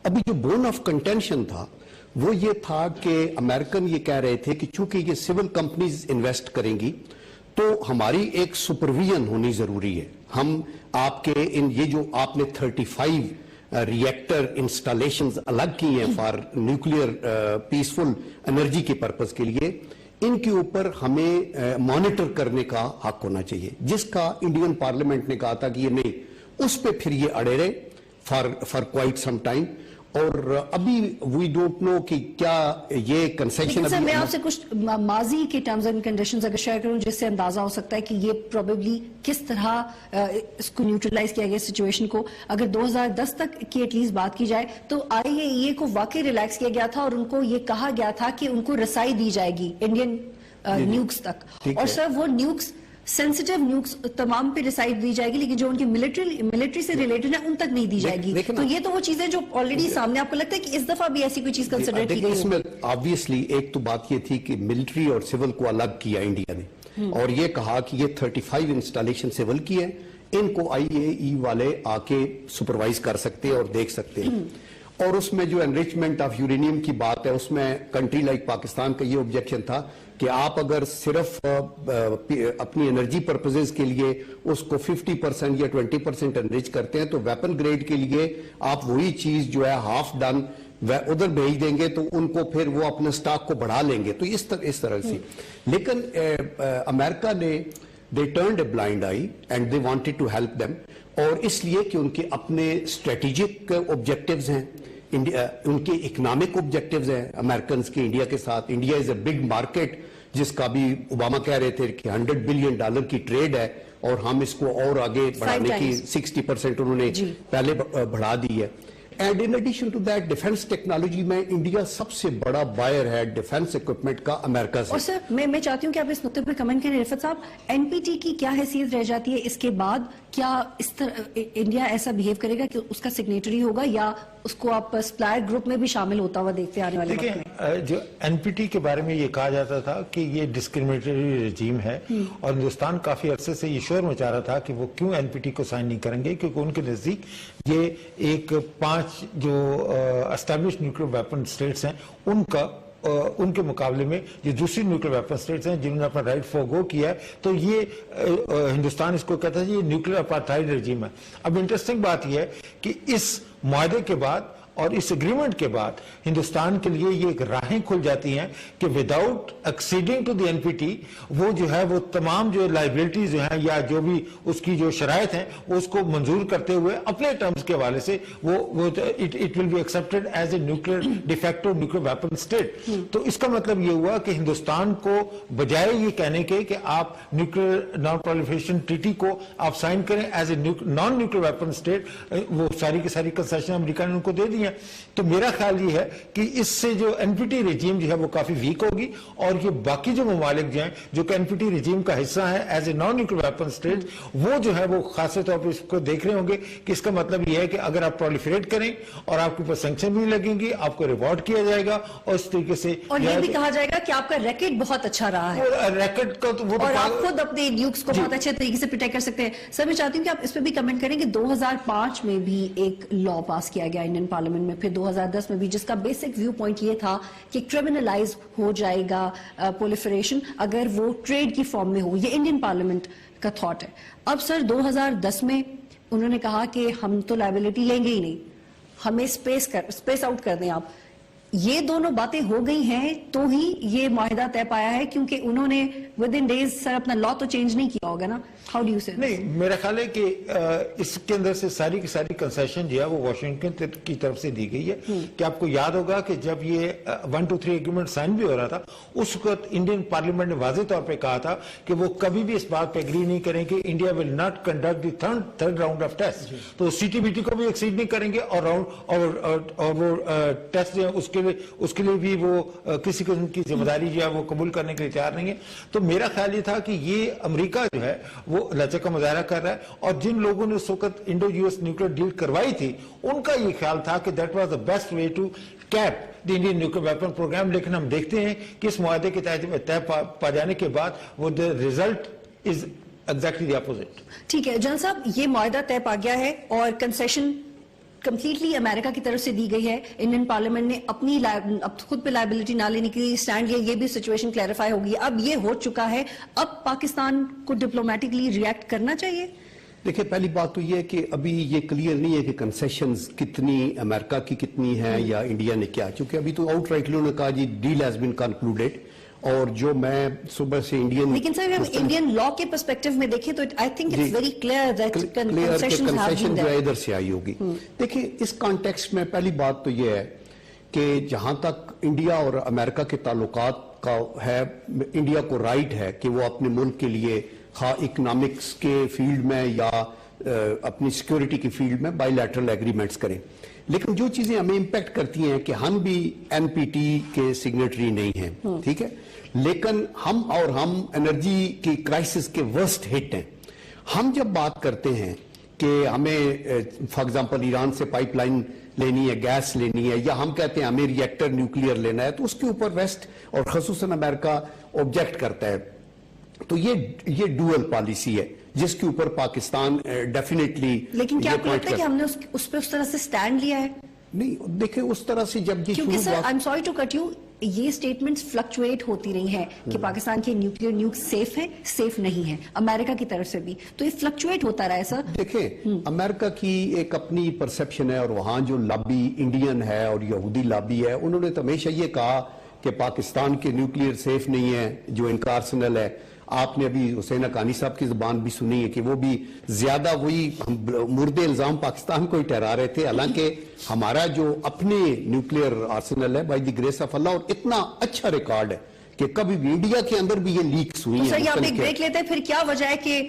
ابھی جو بون آف کنٹینشن تھا وہ یہ تھا کہ امریکن یہ کہہ رہے تھے کہ چونکہ یہ سول کمپنیز انویسٹ کریں گی تو ہماری ایک سپرویژن ہونی ضروری ہے. ہم آپ کے یہ جو آپ نے 35 ریئیکٹر انسٹالیشنز الگ کی ہیں فار نیوکلیئر پیسفل انرجی کے پرپز کے لیے, ان کے اوپر ہمیں مانیٹر کرنے کا حق ہونا چاہیے, جس کا انڈین پارلیمنٹ نے کہا تھا کہ یہ نہیں, اس پہ پھر یہ اڑے رہے فار کوائٹ سم ٹائم. اور ابھی وی ڈونٹ نو کہ کیا یہ کنسیشن.
سر میں آپ سے کچھ ماضی کے ٹرمز اینڈ کنڈیشنز اگر شیئر کروں جس سے اندازہ ہو سکتا ہے کہ یہ پروبیبلی کس طرح اس کو نیوٹرلائز کیا گیا سچویشن کو. اگر 2010 تک کی ایٹ لیسٹ بات کی جائے تو IAEA کو واقعی ریلیکس کیا گیا تھا اور ان کو یہ کہا گیا تھا کہ ان کو رسائی دی جائے گی انڈین نیوکس تک, اور سر وہ نیوکس سینسٹیو نیوکس تمام پہ ڈیسائیڈ دی جائے گی لیکن جو ان کی ملٹری سے ریلیٹڈ ہے ان تک نہیں دی جائے گی. تو یہ تو وہ چیزیں جو آلریڈی سامنے, آپ کو لگتا ہے کہ اس دفعہ بھی ایسی کوئی چیز کنسیڈر کی گئی؟
اس میں آبویسلی ایک تو بات یہ تھی کہ ملٹری اور سول کو الگ کیا انڈیا نے, اور یہ کہا کہ یہ 35 انسٹالیشن سول کی ہے, ان کو IAEA والے آ کے سپروائز کر سکتے ہیں اور دیکھ سکتے ہیں. اور اس میں جو انریچمنٹ آف یورینیم کی بات ہے اس میں کنٹری لائک پاکستان کا یہ آبجیکشن تھا کہ آپ اگر صرف اپنی انرجی پرپزز کے لیے اس کو 50% یا 20% انریچ کرتے ہیں تو ویپن گریڈ کے لیے آپ وہی چیز جو ہے ہاف ڈن ادھر بھیج دیں گے تو ان کو پھر وہ اپنے سٹاک کو بڑھا لیں گے. تو اس طرح سے لیکن امریکہ نے they turned a blind eye and they wanted to help them, اور اس لیے کہ ان کے اپنے اسٹریٹجک آبجیکٹیوز ہیں, ان کے اکنامک آبجیکٹیوز ہیں امریکنز کے انڈیا کے ساتھ. India is a big market جس کا بھی اوباما کہہ رہے تھے کہ $100 بلین کی ٹریڈ ہے, اور ہم اس کو اور آگے بڑھانے کی 60% انہوں نے پہلے بڑھا دی ہے. And in addition to that defence technology میں انڈیا سب سے بڑا بائر ہے ڈیفنس اکوپمنٹ کا امریکہ سے.
اور سر میں چاہتی ہوں کہ آپ اس نقطے پر کمنٹ کریں. رفعت صاحب, NPT کی کیا حیثیت رہ جاتی ہے اس کے بعد؟ کیا اس طرح انڈیا ایسا بہیو کرے گا کہ اس کا سگنیٹری ہوگا یا اس کو آپ سپلائر گروپ میں بھی شامل ہوتا ہوا دیکھتے آنے والے وقت میں؟
جو NPT کے بارے میں یہ کہا جاتا تھا کہ یہ ڈسکریمنیٹری رجیم ہے, اور ہندوستان کافی عرصے سے یہ شور مچا رہا تھا کہ وہ کیوں NPT کو سائن نہیں کریں گے, کیونکہ ان کے نزدیک یہ ایک 5 جو اسٹیبلش نیوکلیئر ویپن اسٹیٹس ہیں ان کے مقابلے میں جو دوسری نیوکلیئر ویپن اسٹیٹس ہیں جنہوں نے اپنا رائٹ فورگو کیا ہے, تو یہ ہندوستان اس کو کہتا ہے یہ نیوکلیئر اپارتھائڈ رجیم ہے. اب انٹرسٹنگ بات یہ ہے کہ اس معاہدے کے بعد اور اس اگریمنٹ کے بعد ہندوستان کے لیے یہ ایک راہیں کھل جاتی ہیں کہ without acceding to the NPT وہ جو ہے وہ تمام جو لائبلٹیز جو ہیں یا جو بھی اس کی جو شرائط ہیں اس کو منظور کرتے ہوئے اپنے ٹرمز کے حوالے سے وہ it will be accepted as a nuclear de facto nuclear weapon state. تو اس کا مطلب یہ ہوا کہ ہندوستان کو بجائے یہ کہنے کے کہ آپ نیوکلیئر نان پرولیفریشن ٹریٹی کو آپ سائن کریں as a naan nuclear weapon state, وہ ساری کی ساری کنسیشن امریکہ نے ان کو دے دی. رہی ہیں. تو میرا خیال یہ ہے کہ اس سے جو NPT رجیم جو ہے وہ کافی ویک ہوگی, اور یہ باقی جو ممالک جو ہیں جو کہ NPT رجیم کا حصہ ہیں as a naan nuclear weapon state, وہ جو ہے وہ خاص طور پر اس کو دیکھ رہے ہوں گے کہ اس کا مطلب یہ ہے کہ اگر آپ پرولیفریٹ کریں اور آپ کے اوپر سینکشن بھی لگیں گی, آپ کو ریوارڈ کیا جائے گا, اور اس طریقے سے
اور یہ بھی کہا جائے گا کہ آپ کا ریکٹ بہت اچھا رہا ہے,
ریکٹ کا تو وہ
اور آپ خود اپنے نیوکس کو بہت اچھے طریقے سے پروٹیکٹ کر سکتے ہیں. سر میں چاہتی ہوں کہ آپ اس پہ بھی کمنٹ کریں کہ 2005 میں بھی ایک لا پاس کیا گیا انڈین پارلیمنٹ میں, پھر 2010 میں بھی, جس کا بیسک ویو پوائنٹ یہ تھا کہ کرمنلائز ہو جائے گا پرولیفریشن اگر وہ ٹریڈ کی فارم میں ہو. یہ انڈین پارلیمنٹ کا تھاٹ ہے. اب سر 2010 میں انہوں نے کہا کہ ہم تو لائبلٹی لیں گے ہی نہیں, ہمیں اسپیس آؤٹ کر دیں آپ. یہ دونوں باتیں ہو گئی ہیں تو ہی یہ معاہدہ طے پایا ہے, کیونکہ انہوں نے ود ان ڈیز سر اپنا لا تو چینج نہیں کیا ہوگا نا. ہاؤ ڈو یو سے؟
نہیں, میرا خیال ہے کہ اس کے اندر سے ساری کی ساری کنسیشن جو ہے وہ واشنگٹن کی طرف سے دی گئی ہے. کہ آپ کو یاد ہوگا کہ جب یہ 123 ایگریمنٹ سائن بھی ہو رہا تھا, اس وقت انڈین پارلیمنٹ نے واضح طور پہ کہا تھا کہ وہ کبھی بھی اس بات پہ اگری نہیں کریں کہ India will not conduct the third round of test. تو CTBT کو بھی ایکسیڈ نہیں کریں گے, اور وہ ٹیسٹ جو ہے اس کے لیے بھی وہ کسی قسم کی ذمہ داری جو ہے وہ قبول کرنے کے لیے تیار نہیں ہے. تو میرا خیال یہ تھا کہ یہ امریکہ جو ہے وہ لچک کا مظاہرہ کر رہا ہے, اور جن لوگوں نے اس وقت انڈو US نیوکلیئر ڈیل کروائی تھی ان کا یہ خیال تھا کہ that was the best way to keep the Indian nuclear weapon programme. لیکن ہم دیکھتے ہیں کہ اس معاہدے کے تحت طے پا جانے کے بعد وہ the result is exactly the opposite.
ٹھیک ہے جان صاحب, یہ معاہدہ طے پا گیا ہے اور کنسیشن کمپلیٹلی امریکہ کی طرف سے دی گئی ہے. انڈین پارلیمنٹ نے اپنی خود پہ لائبلٹی نہ لینے کے لیے اسٹینڈ لیا, یہ بھی سچویشن کلیریفائی ہوگی. اب یہ ہو چکا ہے, اب پاکستان کو ڈپلومیٹکلی ریئیکٹ کرنا چاہیے.
دیکھیں, پہلی بات تو یہ ہے کہ ابھی یہ کلیئر نہیں ہے کہ کنسیشنز کتنی امریکہ کی کتنی ہیں یا انڈیا نے کیا, چونکہ ابھی تو آؤٹ رائٹ انہوں نے کہا جی ڈیل ہیز بین کنکلوڈیڈ. اور جو میں صبح سے انڈین,
لیکن سر ہم انڈین لا کے پرسپیکٹو میں دیکھیں تو I think it's very clear that concession
جو ادھر سے آئی ہوگی. دیکھیں, اس کانٹیکسٹ میں پہلی بات تو یہ ہے کہ جہاں تک انڈیا اور امریکہ کے تعلقات کا ہے, انڈیا کو رائٹ ہے کہ وہ اپنے ملک کے لیے خواہ اکنامکس کے فیلڈ میں یا اپنی سیکیورٹی کی فیلڈ میں بائی لیٹرل ایگریمنٹس کریں. لیکن جو چیزیں ہمیں امپیکٹ کرتی ہیں کہ ہم بھی NPT کے سگنیٹری نہیں ہیں, ٹھیک ہے, لیکن ہم انرجی کی کرائسس کے ورسٹ ہٹ ہیں. ہم جب بات کرتے ہیں کہ ہمیں فار ایگزامپل ایران سے پائپ لائن لینی ہے, گیس لینی ہے, یا ہم کہتے ہیں ہمیں ریئیکٹر نیوکلیئر لینا ہے, تو اس کے اوپر ویسٹ اور خصوصاً امریکہ آبجیکٹ کرتا ہے. تو یہ ڈوئل پالیسی ہے جس کے اوپر پاکستان ڈیفینیٹلی.
لیکن کیا آپ کو لگتا ہے کہ ہم نے اس پہ اس طرح سے سٹینڈ لیا ہے؟
نہیں, دیکھیں اس طرح سے جب یہ
کیونکہ sir I am sorry to cut you, یہ سٹیٹمنٹس فلکچویٹ ہوتی رہی ہیں کہ پاکستان کے نیوکلیئر نیوکس سیف ہیں, سیف نہیں ہیں, امریکہ کی طرف سے بھی, تو یہ فلکچویٹ ہوتا رہا ہے سر.
دیکھیں, امریکہ کی ایک اپنی پرسپشن ہے, اور وہاں جو لابی انڈین ہے اور یہودی لابی ہے, انہوں نے تو ہمیشہ یہ کہا کہ پاکستان کے نیوکلیئر سیف نہیں ہے, جو ان کا آرسنل ہے. آپ نے ابھی حسین حقانی صاحب کی زبان بھی سنی ہے کہ وہ بھی زیادہ وہی مرد الزام پاکستان کو ہی ٹھہرا رہے تھے, حالانکہ ہمارا جو اپنے نیوکلیئر آرسنل ہے بائی دی گریس آف اللہ, اور اتنا اچھا ریکارڈ ہے کہ کبھی بھی انڈیا کے اندر بھی یہ لیکس ہوئی ہیں.
سر آپ ایک بریک لیتے ہیں, پھر کیا وجہ ہے کہ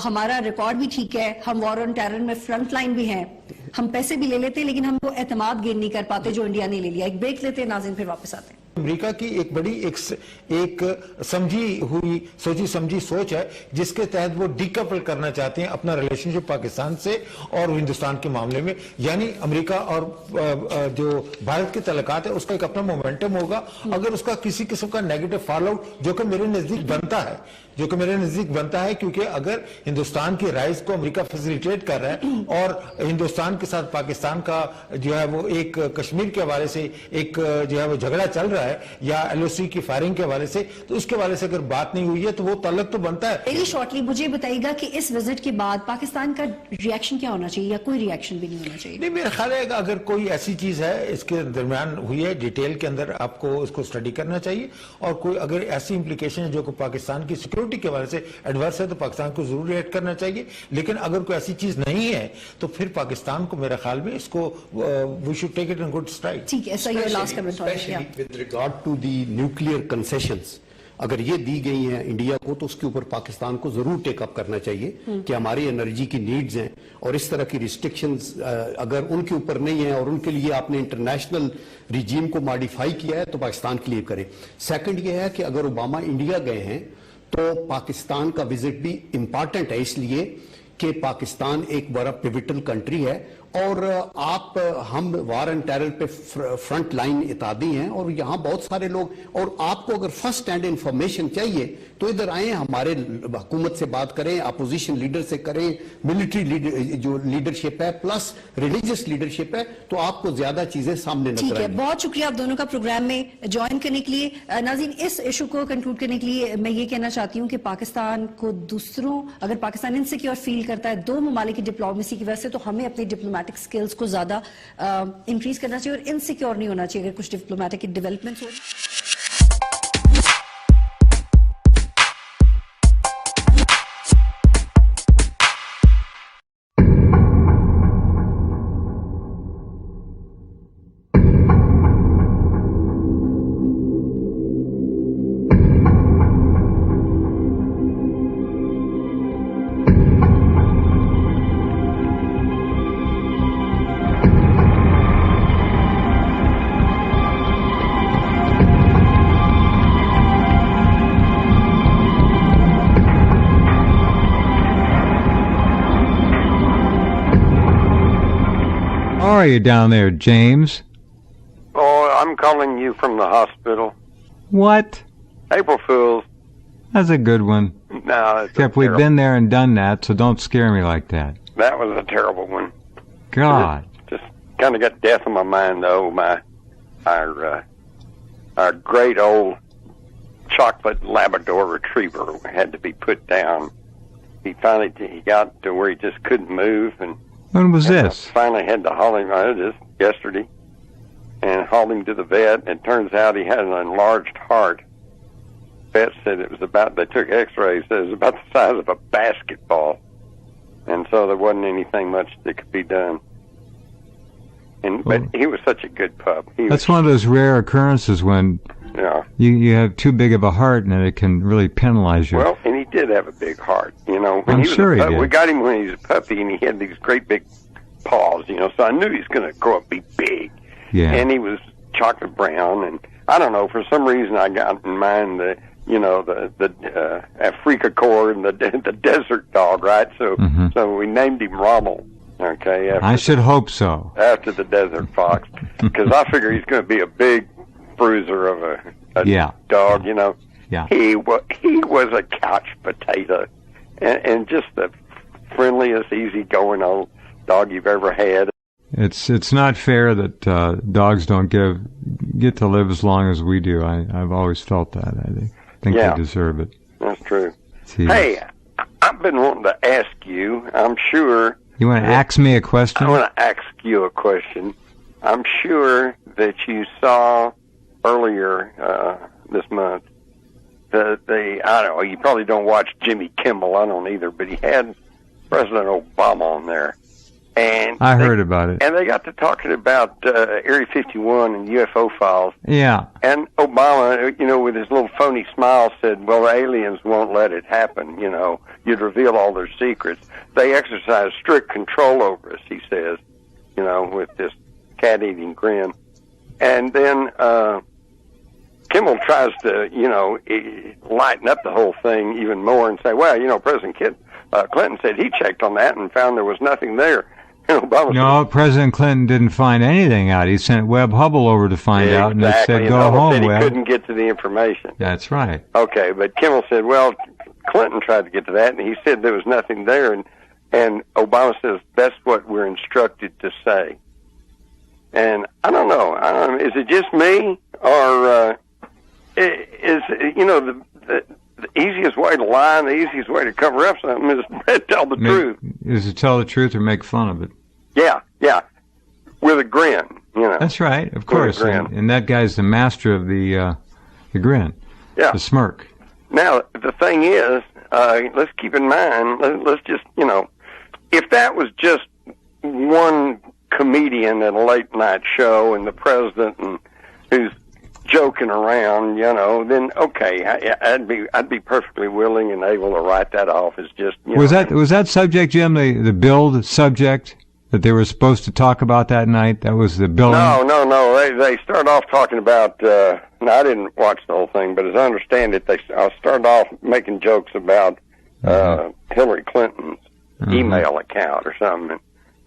ہمارا ریکارڈ بھی ٹھیک ہے, ہم وار آن ٹیرر میں فرنٹ لائن بھی ہیں, ہم پیسے بھی لے لیتے لیکن ہم وہ اعتماد گین نہیں کر پاتے جو انڈیا نے لے لیا. ایک بریک لیتے ہیں ناظرین, پھر واپس آتے ہیں.
امریکہ کی ایک بڑی ایک سمجھی ہوئی سوچی سمجھی سوچ ہے جس کے تحت وہ ڈیکپل کرنا چاہتے ہیں اپنا ریلیشن شپ پاکستان سے اور ہندوستان کے معاملے میں. یعنی امریکہ اور جو بھارت کے تعلقات ہے اس کا ایک اپنا مومنٹم ہوگا. اگر اس کا کسی قسم کا نیگیٹو فال آؤٹ جو کہ میرے نزدیک بنتا ہے کیونکہ اگر ہندوستان کی رائز کو امریکہ فیسیلیٹیٹ کر رہا ہے اور ہندوستان کے ساتھ پاکستان کا جو ہے وہ ایک کشمیر کے حوالے سے ایک جو ہے وہ جھگڑا چل رہا ہے یا LOC کی فائرنگ کے حوالے سے, تو اس کے حوالے سے اگر بات نہیں ہوئی ہے تو وہ تعلق تو بنتا ہے.
ویری شارٹلی مجھے بتائیے گا کہ اس وزٹ کے بعد پاکستان کا ریئیکشن کیا ہونا چاہیے, یا کوئی ریئیکشن بھی نہیں ہونا چاہیے؟
نہیں, میرا خیال ہے اگر کوئی ایسی چیز ہے اس کے درمیان ہوئی ہے, ڈیٹیل کے اندر آپ کو اس کو اسٹڈی کرنا چاہیے, اور کوئی اگر ایسی امپلیکیشن ہے جو کہ پاکستان کی سیکورٹی کے حوالے سے ایڈورس ہے تو پاکستان کو ضرور ریئیکٹ کرنا چاہیے. لیکن اگر کوئی ایسی چیز نہیں ہے تو پھر پاکستان کو میرا خیال میں اس کو we should take it in good stride.
ٹھیک ہے سر, یہ last comment
with regard to the nuclear concessions, اگر یہ دی گئی ہیں انڈیا کو تو اس کے اوپر پاکستان کو ضرور ٹیک اپ کرنا چاہیے کہ ہماری انرجی کی نیڈز ہیں और इस तरह की रिस्ट्रिक्शंस अगर उनके ऊपर नहीं है और उनके लिए आपने इंटरनेशनल रिजीम को मॉडिफाई किया है तो पाकिस्तान के लिए करें। सेकंड ये है कि अगर ओबामा इंडिया गए हैं तो पाकिस्तान का विजिट भी इंपॉर्टेंट है, इसलिए कि पाकिस्तान एक बड़ा पिविटल कंट्री है और हम वार एंड टेरर पे फ्रंट लाइन इतादी हैं और यहाँ बहुत सारे लोग, और आपको अगर फर्स्ट हैंड इंफॉर्मेशन चाहिए तो इधर आए, हमारे हुकूमत से बात करें, अपोजिशन लीडर से करें, मिलिट्री जो लीडरशिप है प्लस रिलीजियस लीडरशिप है, तो आपको ज्यादा चीजें सामने नजर आएंगी।
ठीक है, बहुत शुक्रिया आप दोनों का प्रोग्राम में ज्वाइन करने के लिए। नाज़रीन, इस इशू को कंक्लूड करने के लिए मैं ये कहना चाहती हूँ कि पाकिस्तान को दूसरों, अगर पाकिस्तान इनसिक्योर फील करता है दो ममालिक की डिप्लोमेसी की वजह से, तो हमें अपनी डिप्लोमेटिक स्किल्स को ज्यादा इंक्रीज करना चाहिए और इनसिक्योर नहीं होना चाहिए अगर कुछ डिप्लोमेटिक डेवलपमेंट्स हो।
How are you down there, James?
Oh, I'm calling you from the hospital.
What?
April Fools.
That's a good one.
No, it's
Except we've been there and done that, so don't scare me like that.
That was a terrible one.
God.
Just kind of got death on my mind, though. Our great old chocolate Labrador Retriever had to be put down. He got to where he just couldn't move, and
When was this?
I finally had to haul him out just yesterday, and hauled him to the vet. And it turns out he had an enlarged heart. Vet said it was about, they took x-rays, said it was about the size of a basketball. And so there wasn't anything much that could be done. But he was such a good pup.
That's one of those rare occurrences when you have too big of a heart and it can really penalize you.
Well, and he did have a big heart, you know.
I'm sure he did.
We got him when he was a puppy, and he had these great big paws, you know, so I knew he was going to grow up and be big.
Yeah.
And he was chocolate brown, and I don't know, for some reason I got in mind the Afrika Korps and the desert dog, right? So so we named him Rommel. Okay,
I should hope so.
After the desert fox, because I figure he's going to be a big bruiser of a dog, you know.
Yeah.
He was a couch potato, and just the friendliest, easygoing old dog you've ever had.
It's not fair that dogs don't get to live as long as we do. I've always felt that. I think they deserve it.
That's true.
Jeez.
Hey, I've been wanting to ask you, I'm sure...
You want to ask me a question?
I want to ask you a question. I'm sure that you saw earlier this month I don't know, you probably don't watch Jimmy Kimmel, I don't either, but he had President Obama on there. And
I heard about it.
And they got to talking about Area 51 and UFO files.
Yeah.
And Obama, you know, with his little phony smile said, well, the aliens won't let it happen, you know. You'd reveal all their secrets. They exercise strict control over us, he says, you know, with this cat-eating grin. And then Kimmel tries to, you know, lighten up the whole thing even more and say, well, you know, President Clinton said he checked on that and found there was nothing there. And Obama
said, President Clinton didn't find anything out. He sent Webb Hubble over to find out, and they said, go home,
said he
Webb.
Couldn't get to the information.
That's right.
Okay, but Kimmel said, well, Clinton tried to get to that, and he said there was nothing there, and Obama says, that's what we're instructed to say. And I don't know, is it just me, or is, you know, the easiest way to lie and the easiest way to cover up something is to tell the truth.
Is to tell the truth or make fun of it.
Yeah. With a grin, you know.
That's right, of course. And that guy's the master of the grin.
Yeah.
The smirk.
Now, the thing is, let's keep in mind, let's just, you know, if that was just one comedian at a late night show and the president and who's joking around, then okay, I'd be perfectly willing and able to write that off as just.
Was that subject, Jim, the build subject that they were supposed to talk about that night? That was the building?
No. They start off talking about. I didn't watch the whole thing, but as I understand it, they started off making jokes about Hillary Clinton's email account or something.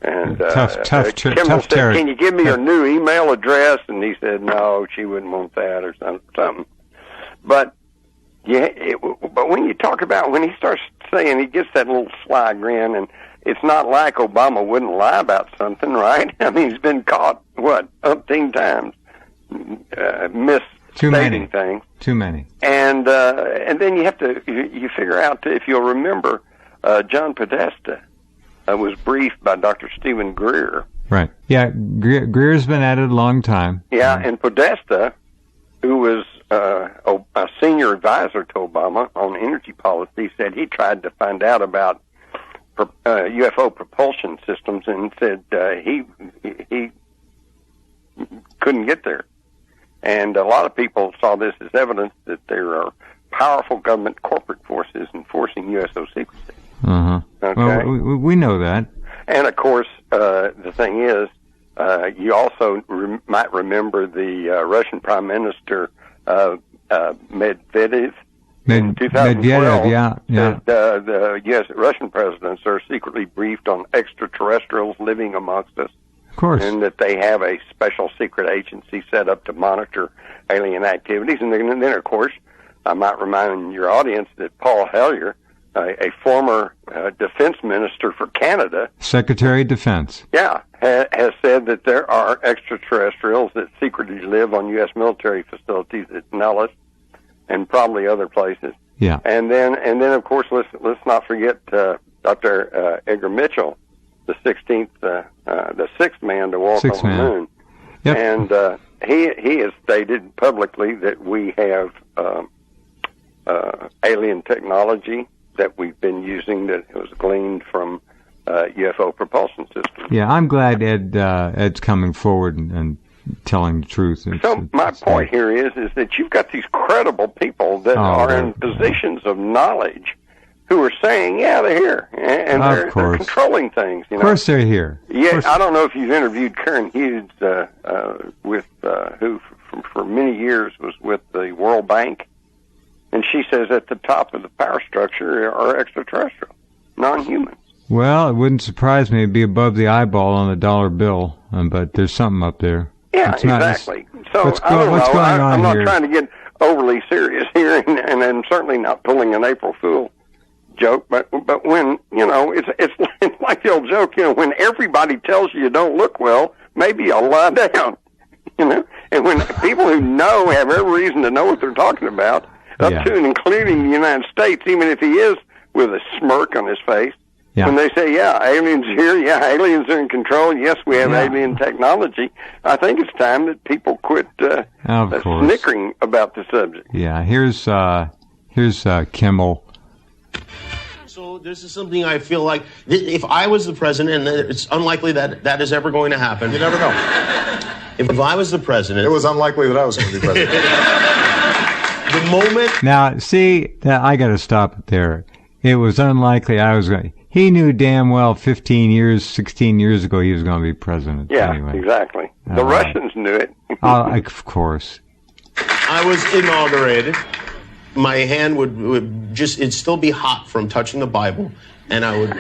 And
tough
Kimmel said, "Can you give me your new email address?" And he said, "No, she wouldn't want that," or something. But but when you talk about when he starts saying, he gets that little sly grin, and it's not like Obama wouldn't lie about something, right? I mean, he's been caught umpteen times misstating things.
Too many.
And then you have to you figure out, if you'll remember, John Podesta was briefed by Dr. Stephen Greer.
Right. Yeah, Greer's been at it a long time.
Yeah, and Podesta, who was a senior advisor to Obama on energy policy, said he tried to find out about UFO propulsion systems and said he couldn't get there. And a lot of people saw this as evidence that there are powerful government corporate forces enforcing USO secrecy. Okay.
Well, we know that.
And of course, the thing is, you also might remember the Russian Prime Minister Medvedev in 2012.
Yeah.
That the U.S. Russian presidents are secretly briefed on extraterrestrials living amongst us.
Of course.
And that they have a special secret agency set up to monitor alien activities. And then of course, I might remind your audience that Paul Hellyer, a former defense minister for Canada,
Secretary of Defense,
has said that there are extraterrestrials that secretly live on U.S. military facilities at Nellis and probably other places.
Yeah.
And then of course, let's not forget Dr. Edgar Mitchell, the 16th, the sixth man to walk on the moon.
Yep.
And he has stated publicly that we have alien technology that we've been using that was gleaned from UFO propulsion systems.
Yeah, I'm glad Ed's coming forward and telling the truth.
My point here is that you've got these credible people that are in positions of knowledge who are saying, they're here, and they're controlling things.
Of course they're here.
Yeah, I don't know if you've interviewed Karen Hughes, who for many years was with the World Bank. And she says at the top of the power structure are extraterrestrial, non-humans.
Well, it wouldn't surprise me. It'd be above the eyeball on a dollar bill, but there's something up there.
Yeah, exactly. So
what's going on
I'm not
here?
trying to get overly serious here, and I'm certainly not pulling an April Fool joke. But when it's like the old joke, when everybody tells you don't look well, maybe I'll lie down. And when people who know have every reason to know what they're talking about. Up to and including the United States, even if he is with a smirk on his face. Yeah. When they say, aliens are here, aliens are in control, yes, we have alien technology, I think it's time that people quit snickering about the subject.
Yeah, here's Kimmel.
So this is something I feel like, if I was the president, and it's unlikely that is ever going to happen.
You never know.
If I was the president...
It was unlikely that I was going to be president.
The moment...
Now, see, I got to stop it there. It was unlikely I was going... He knew damn well 16 years ago he was going to be president.
Yeah,
anyway.
Exactly. The Russians knew it.
Of course.
I was inaugurated. My hand it'd still be hot from touching the Bible, and I would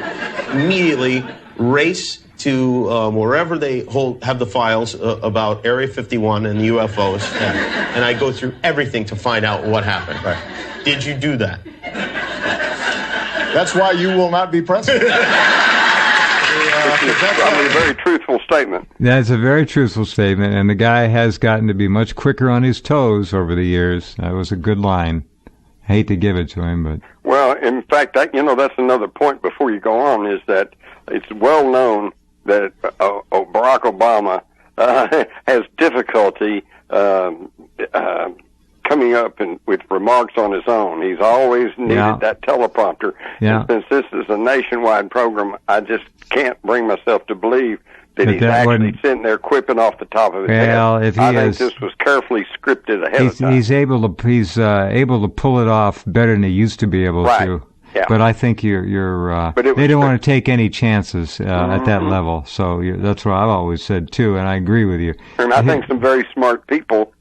immediately race to wherever they have the files about Area 51 and the UFOs, and I go through everything to find out what happened.
Right.
Did you do that?
That's why you will not be president.
That's probably a very truthful statement.
That's a very truthful statement, and the guy has gotten to be much quicker on his toes over the years. That was a good line. I hate to give it to him, but... Well,
in fact, that's another point before you go on, is that it's well known that Barack Obama has difficulty coming up with remarks on his own. He's always needed that teleprompter.
Yeah.
And since this is a nationwide program, I just can't bring myself to believe that
But
he's
that
actually
wouldn't-
sitting there quipping off the top of his
Well,
head.
if he
I think
is-
this was carefully scripted ahead of time.
He's able to pull it off better than he used to be able
Right.
to.
Yeah.
But I think they don't want to take any chances at that level. So that's what I've always said too, and I agree with you.
And I think some very smart people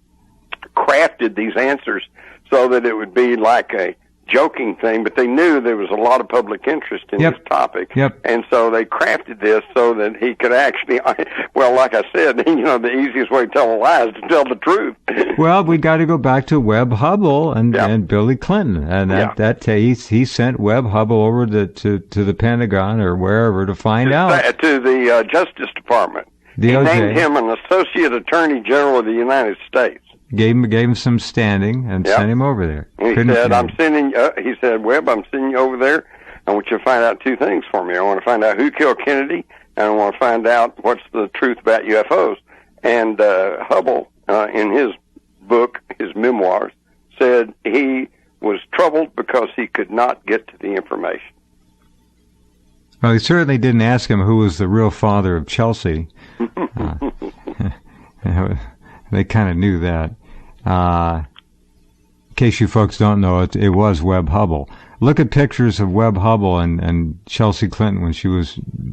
crafted these answers so that it would be like a joking thing, but they knew there was a lot of public interest in
Yep.
this topic.
Yep.
And so they crafted this so that he could actually, well, like I said, the easiest way to tell a lie is to tell the truth.
Well, we got to go back to Webb Hubbell and Billy Clinton, and he sent Webb Hubbell over to the Pentagon or wherever to find out.
To the Justice Department. He
DOJ.
named him an Associate Attorney General of the United States.
Gave him some standing and
Yep.
sent him over there.
He
Couldn't
said,
stand it.
he said, Webb, I'm sending you over there. I want you to find out two things for me. I want to find out who killed Kennedy, and I want to find out what's the truth about UFOs. And Hubbell, in his book, his memoirs, said he was troubled because he could not get to the information.
Well, he certainly didn't ask him who was the real father of Chelsea. They kind of knew that. In case you folks don't know, it was Webb Hubbell. Look at pictures of Webb Hubbell and Chelsea Clinton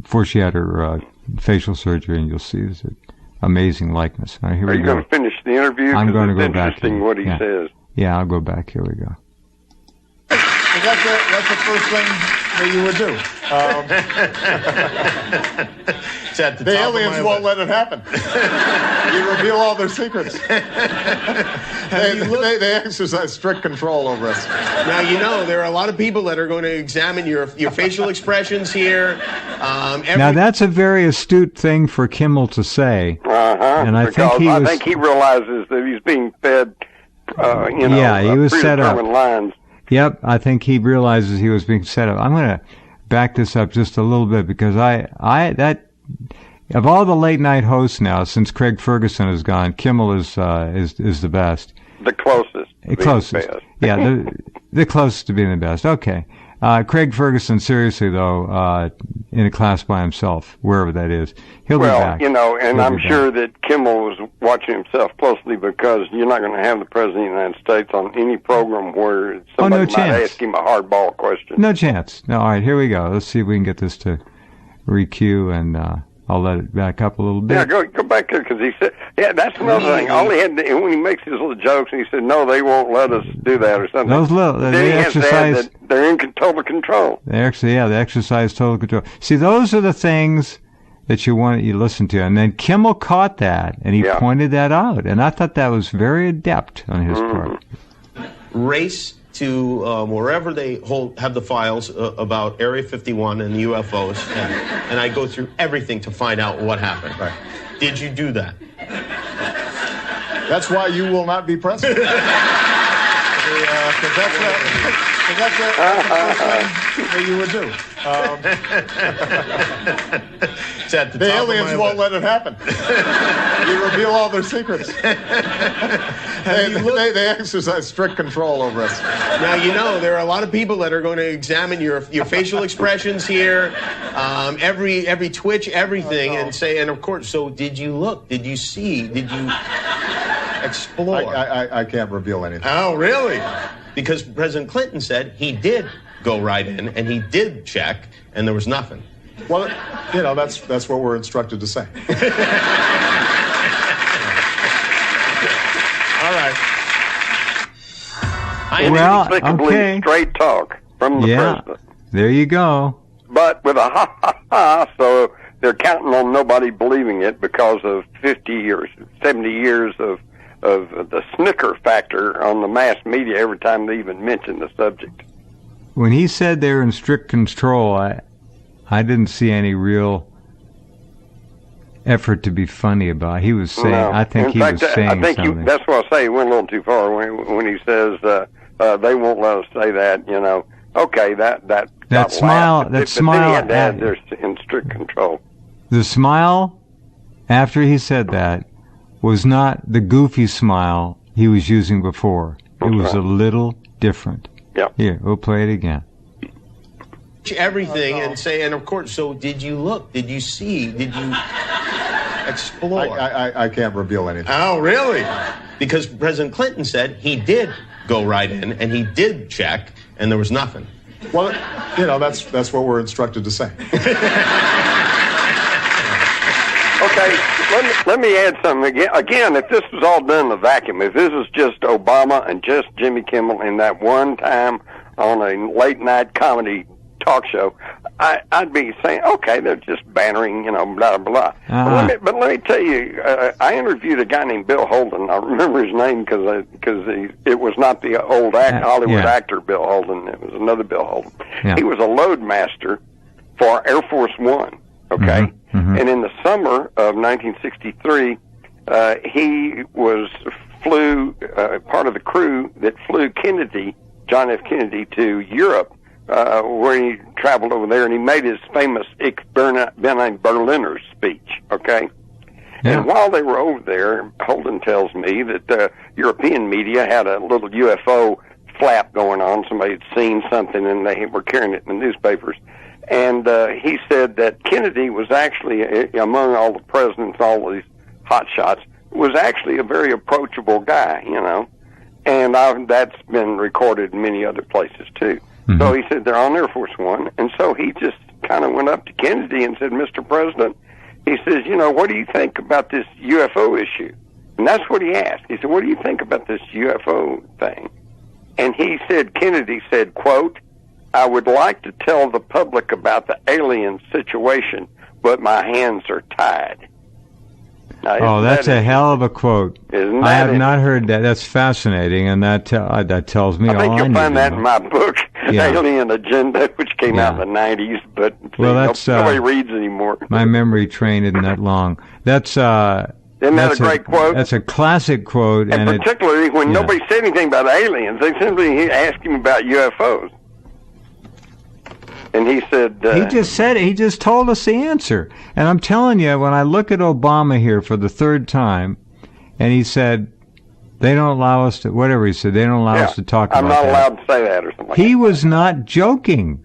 before she had her facial surgery, and you'll see this amazing likeness. All right, here
Are
we
you
go.
going to finish the interview?
I'm going to
It's
go back.
interesting what he says.
Yeah, I'll go back. Here we go.
That's the first thing that you would do.
It's at the
The
top of
aliens
my
won't
list.
let it happen. You reveal all their secrets. They exercise strict control over us.
Now, there are a lot of people that are going to examine your facial expressions here.
Now, that's a very astute thing for Kimmel to say. And I think
he realizes that he's being fed,
he was set up.
predetermined lines.
Yep, I think he realizes he was being set up. I'm going to back this up just a little bit because of all the late night hosts now, since Craig Ferguson is gone, Kimmel is the best.
The closest.
Closest. Yeah, the closest to being the best. Okay. Craig Ferguson, seriously though, in a class by himself, wherever that is, he'll be back.
And I'm sure that Kimmel was watching himself closely because you're not going to have the President of the United States on any program where somebody might ask him a hardball question.
No chance. No, all right, here we go. Let's see if we can get this to re-cue, and I'll let it back up a little bit.
Yeah, go back there because he said, that's another thing. All he had to, when he makes his little jokes, and he said, no, they won't let us do that or something. Then he has to add that they're in total control.
They exercise total control. See, those are the things that you listen to. And then Kimmel caught that, and he pointed that out. And I thought that was very adept on his part.
Race to wherever they have the files about Area 51 and the UFOs, and I go through everything to find out what happened.
Right.
Did you do that?
That's why you will not be president. Because that's the first thing that you would do.
It's at the
The
top
aliens
of my
won't
list.
let it happen. You reveal all their secrets. They exercise strict control over us.
Now, there are a lot of people that are going to examine your facial expressions here, every twitch, everything, and say, and of course, so did you look? Did you see? Did you explore?
I can't reveal anything.
Oh, really? Because President Clinton said he did go right in, and he did check, and there was nothing.
Well, that's what we're instructed to say.
All right.
Inexplicably straight talk from the president.
There you go.
But with a ha, so they're counting on nobody believing it because of 50 or 70 years of the snicker factor on the mass media every time they even mention the subject.
When he said they're in strict control, I didn't see any real effort to be funny about it. He was saying,
No.
I think he was saying something.
That's why I say he went a little too far when he says they won't let us say that. Okay, that
smile.
But
That
then he
smile.
had to add they're in strict control.
The smile after he said that was not the goofy smile he was using before. It was a little different.
Yeah.
Here, we'll play it again.
Everything and say, and of course, so did you look? Did you see? Did you explore.
I can't reveal anything.
Oh, really? Because President Clinton said he did go right in, and he did check, and there was nothing.
Well, that's what we're instructed to say.
Okay, let me add something again. If this was all done in a vacuum, if this was just Obama and just Jimmy Kimmel in that one time on a late night comedy talk show, I'd be saying, okay, they're just bantering, blah blah. But let me tell you, I interviewed a guy named Bill Holden. I remember his name because it was not the old Hollywood actor Bill Holden. It was another Bill Holden.
Yeah.
He was a load master for Air Force One. Okay. And in the summer of 1963, he flew part of the crew that flew John F. Kennedy, to Europe, where he traveled over there, and he made his famous Ich bin ein Berliner speech. Okay. Yeah. And while they were over there, Holden tells me that the European media had a little UFO flap going on. Somebody had seen something, and they were carrying it in the newspapers. And he said that Kennedy was actually, among all the presidents, all these hotshots, was actually a very approachable guy, And that's been recorded in many other places, too. Mm-hmm. So he said they're on Air Force One. And so he just kind of went up to Kennedy and said, Mr. President, he says, what do you think about this UFO issue? And that's what he asked. He said, what do you think about this UFO thing? And Kennedy said, quote, I would like to tell the public about the alien situation, but my hands are tied. Now,
that's a hell of a quote. I have not heard that. That's fascinating, and that tells me all I need to know.
I think you'll find that in my book, Alien Agenda, which came out in the 90s, but nobody reads anymore.
My memory train isn't that long. Isn't that
a great quote?
That's a classic quote.
And particularly when nobody said anything about aliens, they simply asked him about UFOs. And he said...
he just said it. He just told us the answer. And I'm telling you, when I look at Obama here for the third time, and he said, they don't allow us to... Whatever he said, they don't allow us to talk about that.
I'm not allowed to say that or something like that.
He was not joking.